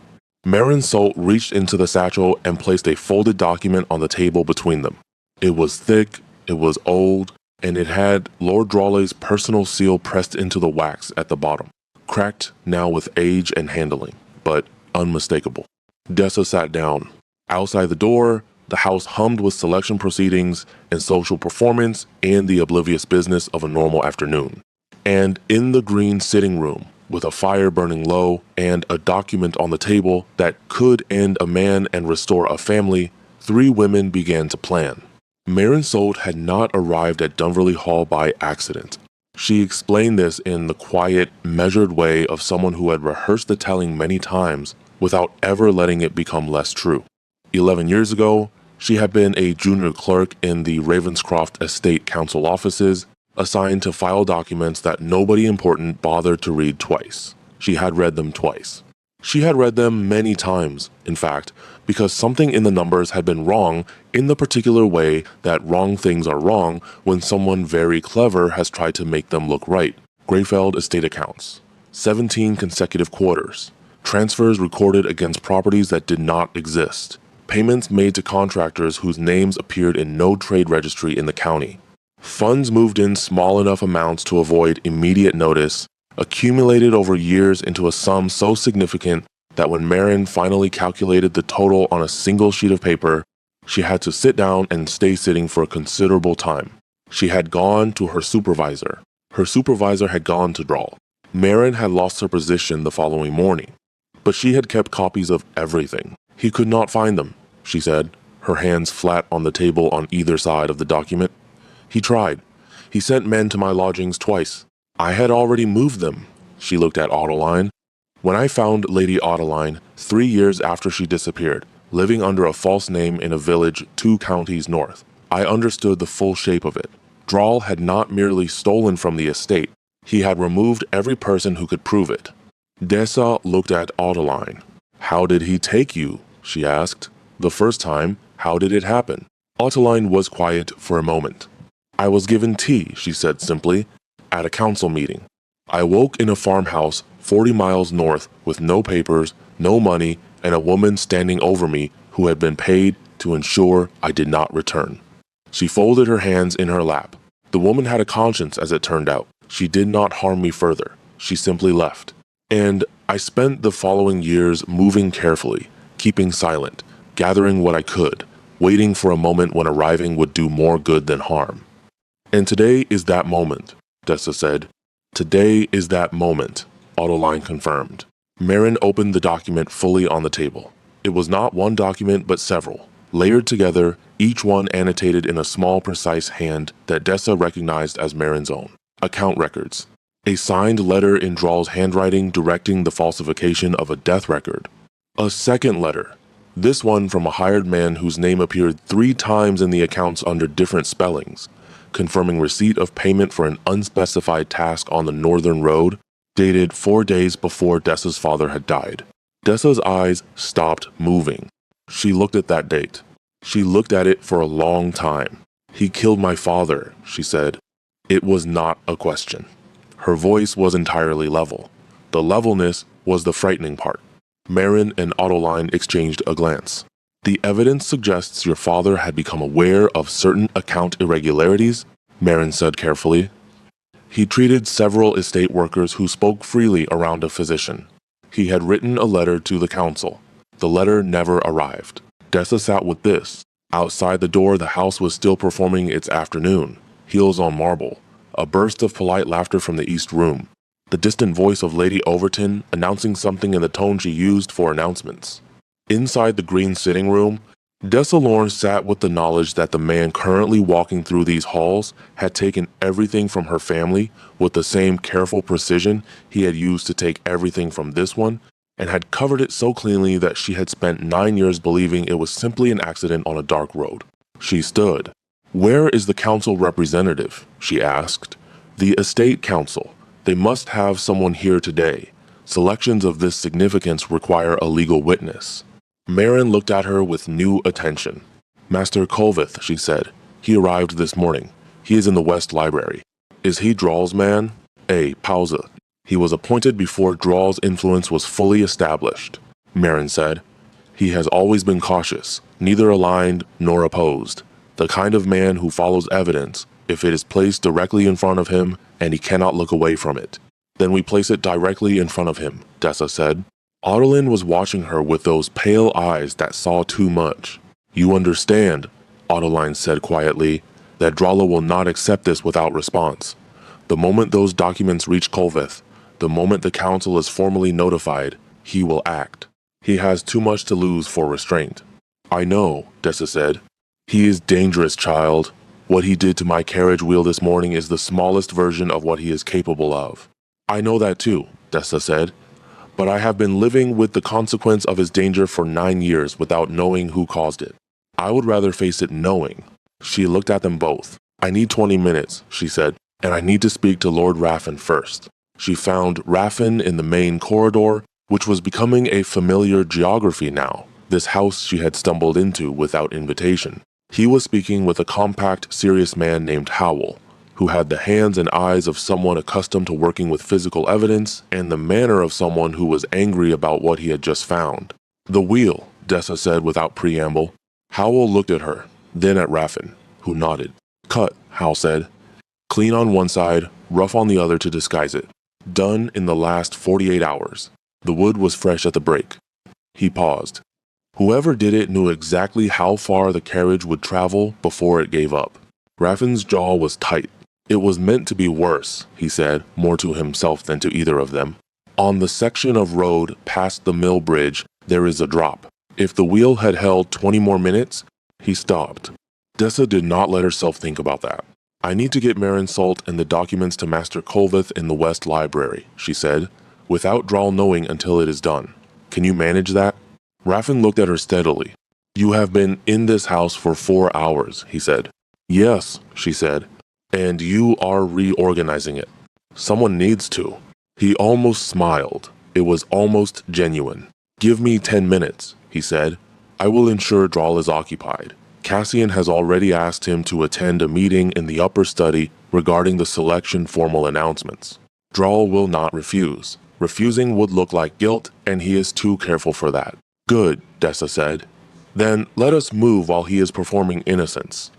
Marin Salt reached into the satchel and placed a folded document on the table between them. It was thick, it was old, and it had Lord Drawley's personal seal pressed into the wax at the bottom, cracked now with age and handling, but unmistakable. Dessa sat down. Outside the door, the house hummed with selection proceedings and social performance and the oblivious business of a normal afternoon. And in the green sitting room, with a fire burning low and a document on the table that could end a man and restore a family, 3 women began to plan. Maren Solt had not arrived at Dunverley Hall by accident. She explained this in the quiet, measured way of someone who had rehearsed the telling many times without ever letting it become less true. 11 years ago, she had been a junior clerk in the Ravenscroft Estate Council offices, assigned to file documents that nobody important bothered to read twice. She had read them twice. She had read them many times, in fact, because something in the numbers had been wrong in the particular way that wrong things are wrong when someone very clever has tried to make them look right. Greyfeld estate accounts. 17 consecutive quarters. Transfers recorded against properties that did not exist. Payments made to contractors whose names appeared in no trade registry in the county. Funds moved in small enough amounts to avoid immediate notice, accumulated over years into a sum so significant that when Maren finally calculated the total on a single sheet of paper, she had to sit down and stay sitting for a considerable time. She had gone to her supervisor. Her supervisor had gone to Draal. Maren had lost her position the following morning, but she had kept copies of everything. He could not find them, she said, her hands flat on the table on either side of the document. He tried. He sent men to my lodgings twice. I had already moved them. She looked at Ottoline. When I found Lady Ottoline 3 years after she disappeared, living under a false name in a village 2 counties north, I understood the full shape of it. Draal had not merely stolen from the estate, he had removed every person who could prove it. Dessa looked at Ottoline. How did he take you? She asked. The first time, how did it happen? Ottoline was quiet for a moment. I was given tea, she said simply, at a council meeting. I woke in a farmhouse 40 miles north with no papers, no money, and a woman standing over me who had been paid to ensure I did not return. She folded her hands in her lap. The woman had a conscience, as it turned out. She did not harm me further. She simply left. And I spent the following years moving carefully, keeping silent, gathering what I could, waiting for a moment when arriving would do more good than harm. And today is that moment, Dessa said. Today is that moment, Ottoline confirmed. Maren opened the document fully on the table. It was not one document but several, layered together, each one annotated in a small, precise hand that Dessa recognized as Maren's own. Account records. A signed letter in Draal's handwriting directing the falsification of a death record. A second letter, this one from a hired man whose name appeared 3 times in the accounts under different spellings, confirming receipt of payment for an unspecified task on the Northern Road, dated 4 days before Dessa's father had died. Dessa's eyes stopped moving. She looked at that date. She looked at it for a long time. He killed my father, she said. It was not a question. Her voice was entirely level. The levelness was the frightening part. Maren and Ottoline exchanged a glance. The evidence suggests your father had become aware of certain account irregularities, Maren said carefully. He treated several estate workers who spoke freely around a physician. He had written a letter to the council. The letter never arrived. Dessa sat with this. Outside the door, the house was still performing its afternoon, heels on marble. A burst of polite laughter from the east room. The distant voice of Lady Overton announcing something in the tone she used for announcements. Inside the green sitting room, Dessa Lawrence sat with the knowledge that the man currently walking through these halls had taken everything from her family with the same careful precision he had used to take everything from this one, and had covered it so cleanly that she had spent 9 years believing it was simply an accident on a dark road. She stood. Where is the council representative? She asked. The estate council. They must have someone here today. Selections of this significance require a legal witness. Maren looked at her with new attention. Master Colvith, she said. He arrived this morning. He is in the West Library. Is he Draal's man? Pause. He was appointed before Draal's influence was fully established, Maren said. He has always been cautious, neither aligned nor opposed. The kind of man who follows evidence if it is placed directly in front of him and he cannot look away from it. Then we place it directly in front of him, Dessa said. Adolin was watching her with those pale eyes that saw too much. "You understand," Adeline said quietly, "that Drala will not accept this without response. The moment those documents reach Kolveth, the moment the council is formally notified, he will act. He has too much to lose for restraint." "I know," Dessa said. "He is dangerous, child. What he did to my carriage wheel this morning is the smallest version of what he is capable of." "I know that too," Dessa said. "But I have been living with the consequence of his danger for 9 years without knowing who caused it. I would rather face it knowing." She looked at them both. "I need 20 minutes," she said, "and I need to speak to Lord Raffin first." She found Raffin in the main corridor, which was becoming a familiar geography now, this house she had stumbled into without invitation. He was speaking with a compact, serious man named Howell, who had the hands and eyes of someone accustomed to working with physical evidence and the manner of someone who was angry about what he had just found. "The wheel," Dessa said without preamble. Howell looked at her, then at Raffin, who nodded. "Cut," Howell said. "Clean on one side, rough on the other to disguise it. Done in the last 48 hours. The wood was fresh at the break." He paused. Whoever did it knew exactly how far the carriage would travel before it gave up. Raffin's jaw was tight. "It was meant to be worse," he said, more to himself than to either of them. "On the section of road past the mill bridge, there is a drop. If the wheel had held 20 more minutes..." He stopped. Dessa did not let herself think about that. "I need to get Marin Salt and the documents to Master Kolveth in the West Library," she said, "without Drall knowing until it is done. Can you manage that?" Raffin looked at her steadily. "You have been in this house for 4 hours," he said. "Yes," she said, "and you are reorganizing it. Someone needs to." He almost smiled. It was almost genuine. "Give me 10 minutes," he said. "I will ensure Drall is occupied. Cassian has already asked him to attend a meeting in the upper study regarding the selection formal announcements. Drall will not refuse. Refusing would look like guilt, and he is too careful for that." "Good," Dessa said. "Then let us move while he is performing innocence."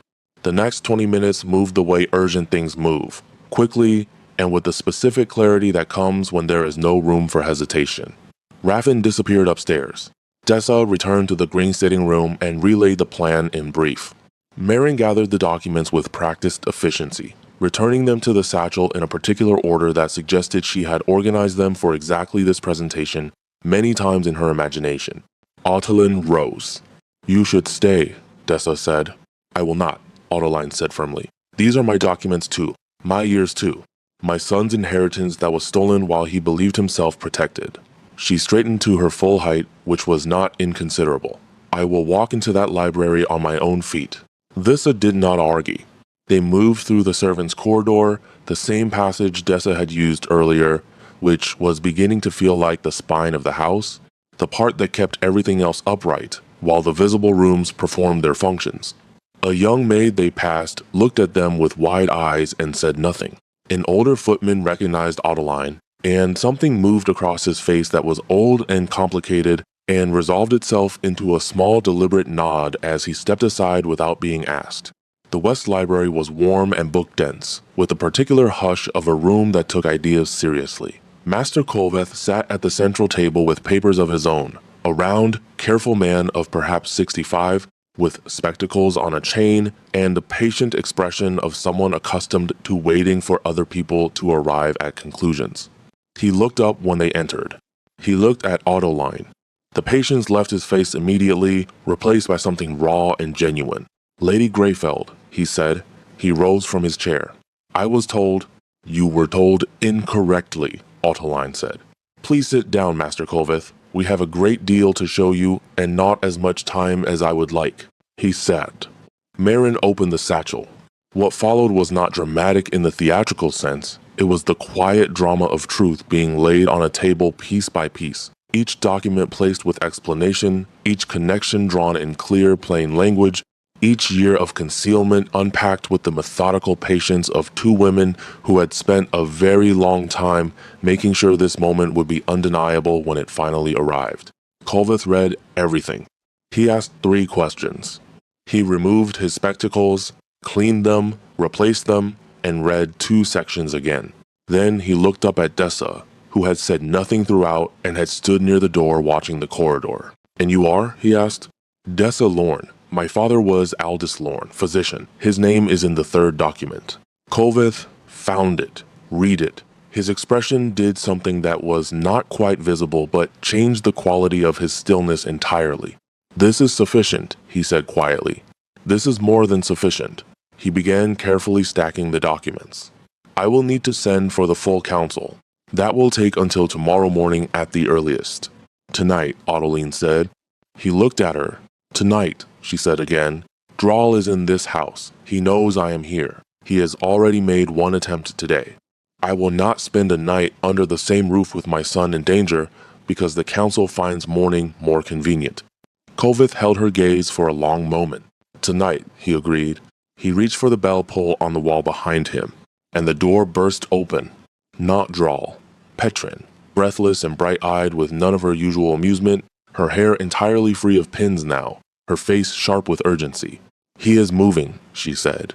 The next 20 minutes moved the way urgent things move, quickly and with the specific clarity that comes when there is no room for hesitation. Raffin disappeared upstairs. Dessa returned to the green sitting room and relayed the plan in brief. Marin gathered the documents with practiced efficiency, returning them to the satchel in a particular order that suggested she had organized them for exactly this presentation many times in her imagination. Adolin rose. "You should stay," Dessa said. "I will not," Adeline said firmly. "These are my documents too. My years too. My son's inheritance that was stolen while he believed himself protected." She straightened to her full height, which was not inconsiderable. "I will walk into that library on my own feet." Dessa did not argue. They moved through the servants' corridor, the same passage Dessa had used earlier, which was beginning to feel like the spine of the house, the part that kept everything else upright, while the visible rooms performed their functions. A young maid they passed looked at them with wide eyes and said nothing. An older footman recognized Adeline, and something moved across his face that was old and complicated and resolved itself into a small deliberate nod as he stepped aside without being asked. The West Library was warm and book-dense, with the particular hush of a room that took ideas seriously. Master Kolveth sat at the central table with papers of his own, a round, careful man of perhaps 65, with spectacles on a chain and the patient expression of someone accustomed to waiting for other people to arrive at conclusions. He looked up when they entered. He looked at Adeline. The patience left his face immediately, replaced by something raw and genuine. "Lady Greyfeld," he said. He rose from his chair. "I was told..." "You were told incorrectly," Adeline said. "Please sit down, Master Kolveth. We have a great deal to show you, and not as much time as I would like." He sat. Marin opened the satchel. What followed was not dramatic in the theatrical sense. It was the quiet drama of truth being laid on a table piece by piece, each document placed with explanation, each connection drawn in clear, plain language, each year of concealment unpacked with the methodical patience of two women who had spent a very long time making sure this moment would be undeniable when it finally arrived. Kolveth read everything. He asked 3 questions. He removed his spectacles, cleaned them, replaced them, and read 2 sections again. Then he looked up at Dessa, who had said nothing throughout and had stood near the door watching the corridor. "And you are?" he asked. "Dessa Lorne. My father was Aldous Lorne, physician. His name is in the third document." Koveth found it. Read it. His expression did something that was not quite visible but changed the quality of his stillness entirely. "This is sufficient," he said quietly. "This is more than sufficient." He began carefully stacking the documents. "I will need to send for the full council. That will take until tomorrow morning at the earliest." "Tonight," Ottoline said. He looked at her. "Tonight," she said again. "Draal is in this house. He knows I am here. He has already made one attempt today. I will not spend a night under the same roof with my son in danger because the council finds morning more convenient." Koveth held her gaze for a long moment. "Tonight," he agreed. He reached for the bell pull on the wall behind him, and the door burst open. Not Draal. Petrin, breathless and bright-eyed with none of her usual amusement, her hair entirely free of pins now, her face sharp with urgency. "He is moving," she said.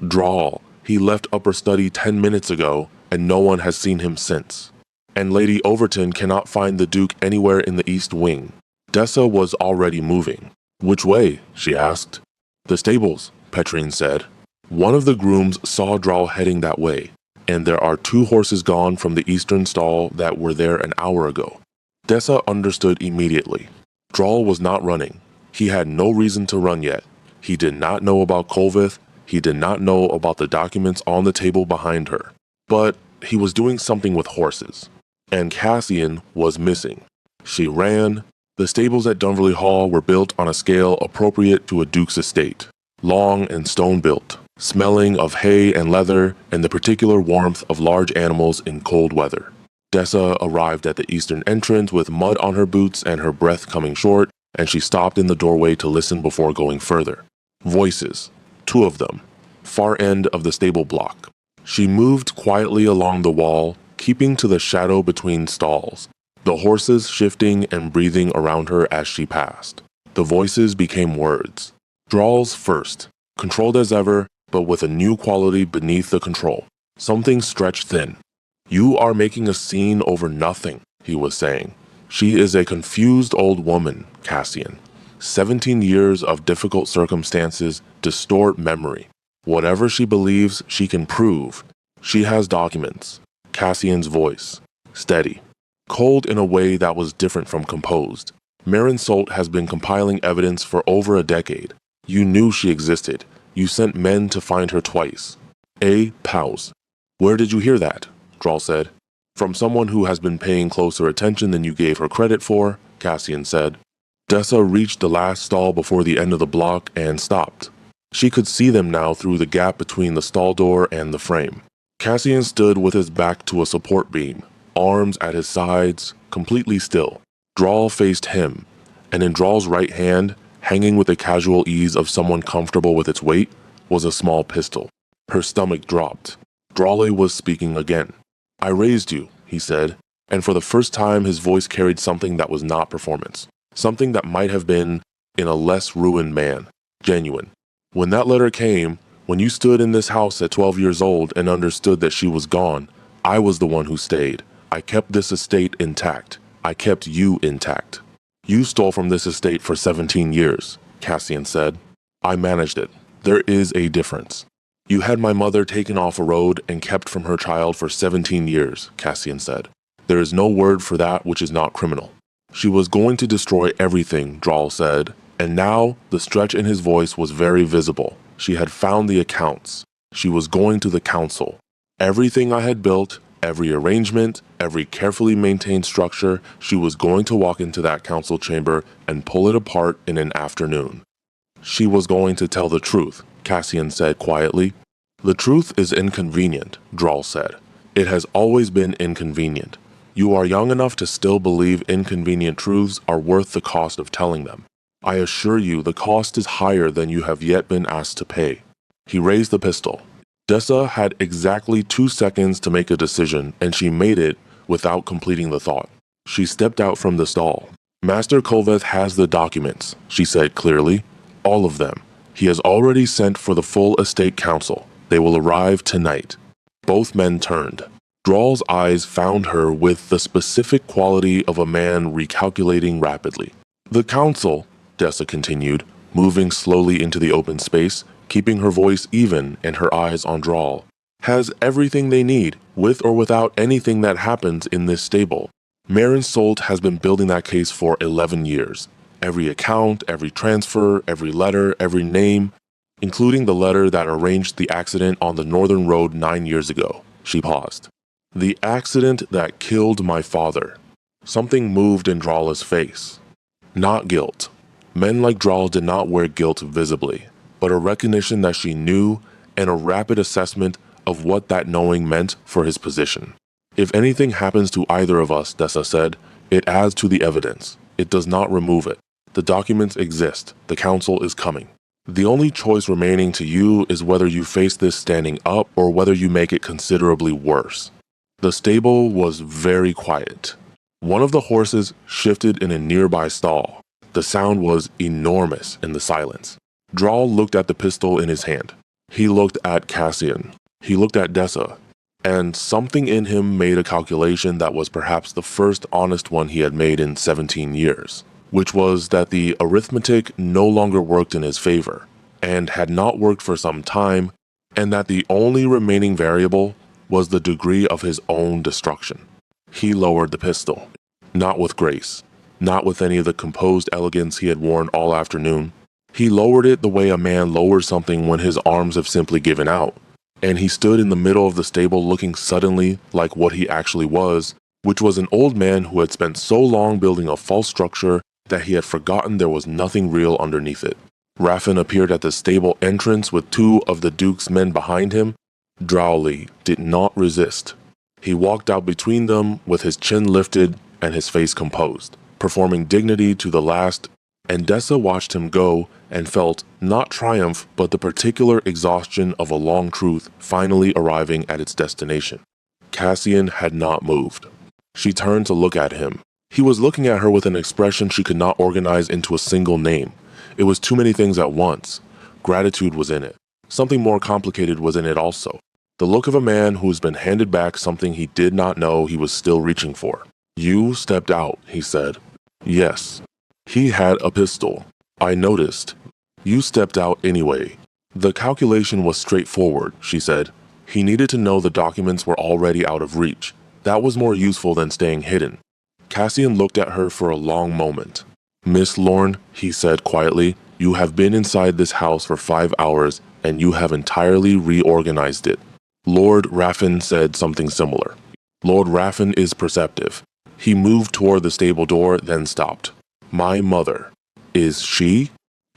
"Draal. He left upper study 10 minutes ago, and no one has seen him since. And Lady Overton cannot find the Duke anywhere in the East Wing." Dessa was already moving. "Which way?" she asked. "The stables," Petrine said. "One of the grooms saw Draal heading that way, and there are 2 horses gone from the eastern stall that were there an hour ago." Dessa understood immediately. Draal was not running. He had no reason to run yet. He did not know about Koveth. He did not know about the documents on the table behind her. But he was doing something with horses. And Cassian was missing. She ran. The stables at Dunverley Hall were built on a scale appropriate to a duke's estate. Long and stone-built, smelling of hay and leather and the particular warmth of large animals in cold weather. Dessa arrived at the eastern entrance with mud on her boots and her breath coming short, and she stopped in the doorway to listen before going further. Voices. 2 of them. Far end of the stable block. She moved quietly along the wall, keeping to the shadow between stalls, the horses shifting and breathing around her as she passed. The voices became words. Draal's first, controlled as ever, but with a new quality beneath the control. Something stretched thin. "You are making a scene over nothing," he was saying. "She is a confused old woman, Cassian. 17 years of difficult circumstances distort memory. Whatever she believes, she can prove. She has documents." Cassian's voice, steady, cold in a way that was different from composed. "Marin Salt has been compiling evidence for over a decade. You knew she existed. You sent men to find her twice." A pause. "Where did you hear that?" Draal said. "From someone who has been paying closer attention than you gave her credit for," Cassian said. Dessa reached the last stall before the end of the block and stopped. She could see them now through the gap between the stall door and the frame. Cassian stood with his back to a support beam, arms at his sides, completely still. Draal faced him, and in Draal's right hand, hanging with the casual ease of someone comfortable with its weight, was a small pistol. Her stomach dropped. Draale was speaking again. "I raised you," he said, and for the first time his voice carried something that was not performance. Something that might have been, in a less ruined man, genuine. "When that letter came, when you stood in this house at 12 years old and understood that she was gone, I was the one who stayed. I kept this estate intact. I kept you intact." "You stole from this estate for 17 years, Cassian said. "I managed it. There is a difference." "You had my mother taken off a road and kept from her child for 17 years, Cassian said. "There is no word for that which is not criminal." "She was going to destroy everything," Draal said, and now the stretch in his voice was very visible. "She had found the accounts. She was going to the council. Everything I had built, every arrangement, every carefully maintained structure, she was going to walk into that council chamber and pull it apart in an afternoon." "She was going to tell the truth," Cassian said quietly. "The truth is inconvenient," Draal said. "It has always been inconvenient. You are young enough to still believe inconvenient truths are worth the cost of telling them. I assure you the cost is higher than you have yet been asked to pay." He raised the pistol. Dessa had exactly 2 seconds to make a decision, and she made it without completing the thought. She stepped out from the stall. "Master Koveth has the documents," she said clearly. "All of them. He has already sent for the full estate council. They will arrive tonight." Both men turned. Drawl's eyes found her with the specific quality of a man recalculating rapidly. The council, Dessa continued, moving slowly into the open space, keeping her voice even and her eyes on Drawl, has everything they need, with or without anything that happens in this stable. Marin Solt has been building that case for 11 years. Every account, every transfer, every letter, every name, including the letter that arranged the accident on the Northern Road 9 years ago. She paused. The accident that killed my father. Something moved in Drawl's face. Not guilt. Men like Drawl did not wear guilt visibly, but a recognition that she knew and a rapid assessment of what that knowing meant for his position. If anything happens to either of us, Dessa said, it adds to the evidence. It does not remove it. The documents exist. The council is coming. The only choice remaining to you is whether you face this standing up or whether you make it considerably worse. The stable was very quiet. One of the horses shifted in a nearby stall. The sound was enormous in the silence. Drawl looked at the pistol in his hand. He looked at Cassian. He looked at Dessa. And something in him made a calculation that was perhaps the first honest one he had made in 17 years, which was that the arithmetic no longer worked in his favor, and had not worked for some time, and that the only remaining variable was the degree of his own destruction. He lowered the pistol, not with grace, not with any of the composed elegance he had worn all afternoon. He lowered it the way a man lowers something when his arms have simply given out, and he stood in the middle of the stable looking suddenly like what he actually was, which was an old man who had spent so long building a false structure that he had forgotten there was nothing real underneath it. Raffen appeared at the stable entrance with two of the Duke's men behind him. Drowley did not resist. He walked out between them with his chin lifted and his face composed, performing dignity to the last, and Dessa watched him go and felt not triumph but the particular exhaustion of a long truth finally arriving at its destination. Cassian had not moved. She turned to look at him. He was looking at her with an expression she could not organize into a single name. It was too many things at once. Gratitude was in it. Something more complicated was in it also. The look of a man who has been handed back something he did not know he was still reaching for. You stepped out, he said. Yes. He had a pistol. I noticed. You stepped out anyway. The calculation was straightforward, she said. He needed to know the documents were already out of reach. That was more useful than staying hidden. Cassian looked at her for a long moment. Miss Lorne, he said quietly, you have been inside this house for 5 hours and you have entirely reorganized it. Lord Raffen said something similar. Lord Raffen is perceptive. He moved toward the stable door, then stopped. My mother. Is she?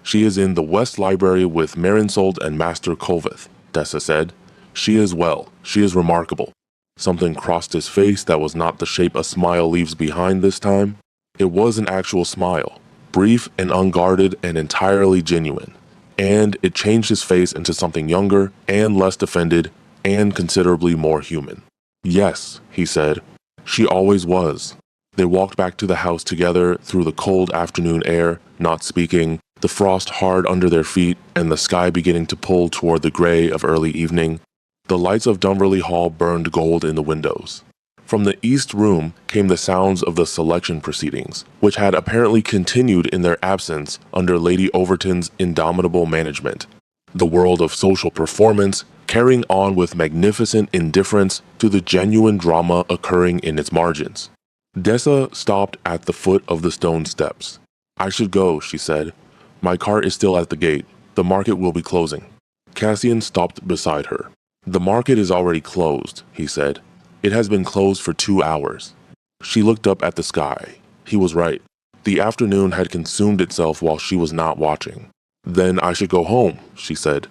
She is in the West Library with Marin Solt and Master Kolveth, Dessa said. She is well. She is remarkable. Something crossed his face that was not the shape a smile leaves behind this time. It was an actual smile, brief and unguarded and entirely genuine. And it changed his face into something younger and less defended and considerably more human. Yes, he said. She always was. They walked back to the house together through the cold afternoon air, not speaking, the frost hard under their feet and the sky beginning to pull toward the gray of early evening. The lights of Dumberley Hall burned gold in the windows. From the east room came the sounds of the selection proceedings, which had apparently continued in their absence under Lady Overton's indomitable management. The world of social performance carrying on with magnificent indifference to the genuine drama occurring in its margins. Dessa stopped at the foot of the stone steps. I should go, she said. My cart is still at the gate. The market will be closing. Cassian stopped beside her. The market is already closed, he said. It has been closed for 2 hours. She looked up at the sky. He was right. The afternoon had consumed itself while she was not watching. Then I should go home, she said.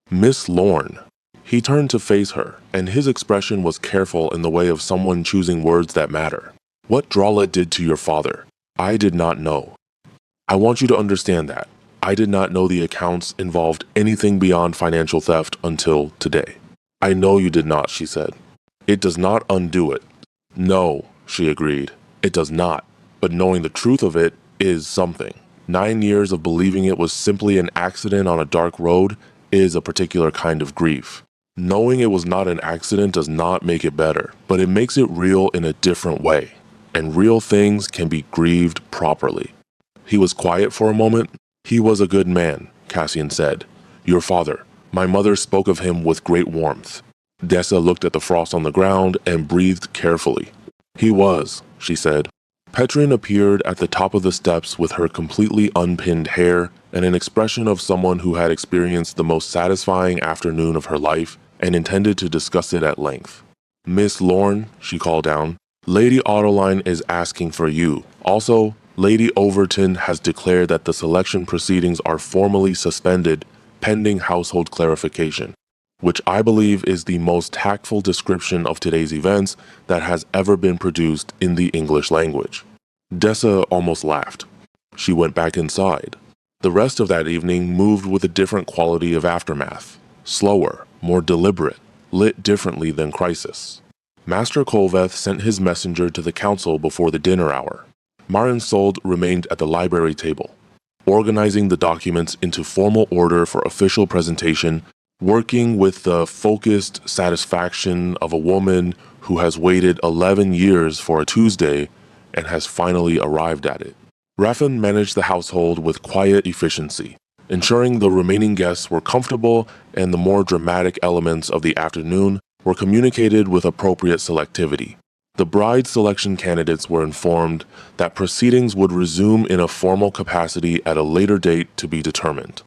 Miss Lorne. He turned to face her, and his expression was careful in the way of someone choosing words that matter. What Dralla did to your father, I did not know. I want you to understand that. I did not know the accounts involved anything beyond financial theft until today. I know you did not, she said. It does not undo it. No, she agreed. It does not. But knowing the truth of it is something. 9 years of believing it was simply an accident on a dark road is a particular kind of grief. Knowing it was not an accident does not make it better, but it makes it real in a different way. And real things can be grieved properly. He was quiet for a moment. He was a good man, Cassian said. Your father. My mother spoke of him with great warmth. Dessa looked at the frost on the ground and breathed carefully. He was, she said. Petrin appeared at the top of the steps with her completely unpinned hair and an expression of someone who had experienced the most satisfying afternoon of her life and intended to discuss it at length. Miss Lorne, she called down, Lady Ottoline is asking for you. Also, Lady Overton has declared that the selection proceedings are formally suspended pending household clarification, which I believe is the most tactful description of today's events that has ever been produced in the English language. Dessa almost laughed. She went back inside. The rest of that evening moved with a different quality of aftermath, slower, more deliberate, lit differently than Crisis. Master Kolveth sent his messenger to the council before the dinner hour. Mariensold remained at the library table, organizing the documents into formal order for official presentation, working with the focused satisfaction of a woman who has waited 11 years for a Tuesday and has finally arrived at it. Raffen managed the household with quiet efficiency, ensuring the remaining guests were comfortable and the more dramatic elements of the afternoon were communicated with appropriate selectivity. The bride selection candidates were informed that proceedings would resume in a formal capacity at a later date to be determined.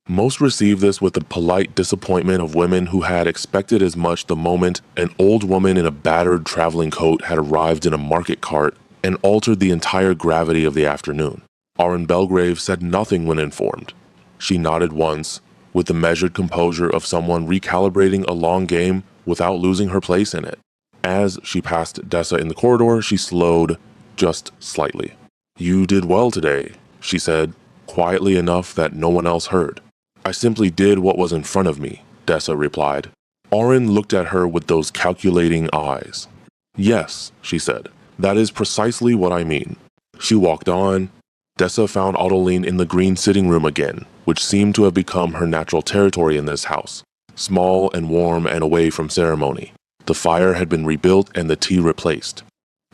Most received this with the polite disappointment of women who had expected as much the moment an old woman in a battered traveling coat had arrived in a market cart and altered the entire gravity of the afternoon. Arin Belgrave said nothing when informed. She nodded once, with the measured composure of someone recalibrating a long game without losing her place in it. As she passed Dessa in the corridor, she slowed just slightly. You did well today, she said, quietly enough that no one else heard. I simply did what was in front of me, Dessa replied. Arin looked at her with those calculating eyes. Yes, she said, that is precisely what I mean. She walked on. Dessa found Ottoline in the green sitting room again, which seemed to have become her natural territory in this house, small and warm and away from ceremony. The fire had been rebuilt and the tea replaced.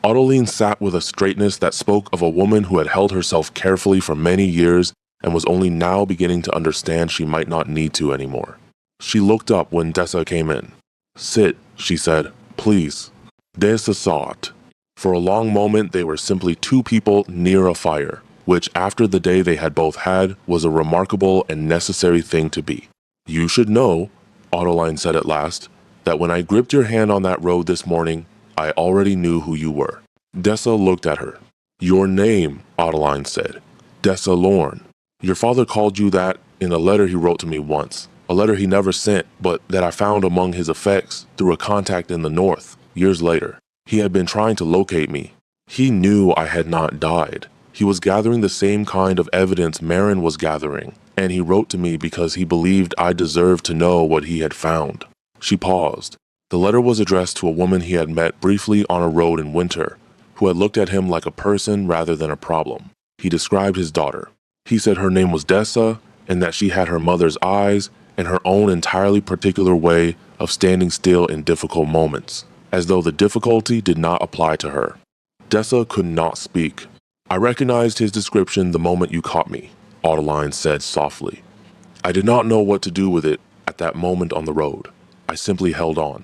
Ottoline sat with a straightness that spoke of a woman who had held herself carefully for many years and was only now beginning to understand she might not need to anymore. She looked up when Dessa came in. Sit, she said, please. Dessa saw it. For a long moment they were simply two people near a fire, which after the day they had both had was a remarkable and necessary thing to be. You should know, Ottoline said at last, that when I gripped your hand on that road this morning, I already knew who you were. Dessa looked at her. Your name, Ottoline said. Dessa Lorne. Your father called you that in a letter he wrote to me once, a letter he never sent, but that I found among his effects through a contact in the north, years later. He had been trying to locate me. He knew I had not died. He was gathering the same kind of evidence Marin was gathering, and he wrote to me because he believed I deserved to know what he had found. She paused. The letter was addressed to a woman he had met briefly on a road in winter, who had looked at him like a person rather than a problem. He described his daughter. He said her name was Dessa, and that she had her mother's eyes and her own entirely particular way of standing still in difficult moments, as though the difficulty did not apply to her. Dessa could not speak. I recognized his description the moment you caught me, Ottoline said softly. I did not know what to do with it at that moment on the road. I simply held on.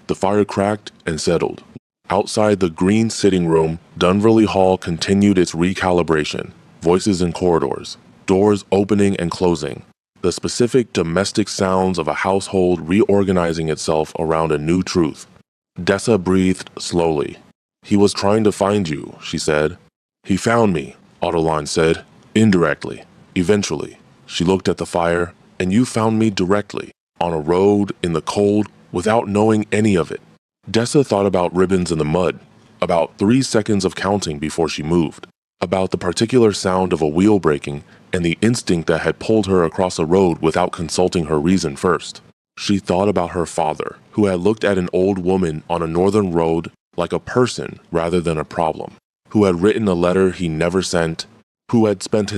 The fire cracked and settled. Outside the green sitting room, Dunverley Hall continued its recalibration. Voices in corridors, doors opening and closing, the specific domestic sounds of a household reorganizing itself around a new truth. Dessa breathed slowly. He was trying to find you, she said. He found me, Ottoline said, indirectly, eventually. She looked at the fire, and you found me directly, on a road, in the cold, without knowing any of it. Dessa thought about ribbons in the mud, about 3 seconds of counting before she moved, about the particular sound of a wheel braking and the instinct that had pulled her across a road without consulting her reason first. She thought about her father, who had looked at an old woman on a northern road like a person rather than a problem, who had written a letter he never sent, who had spent his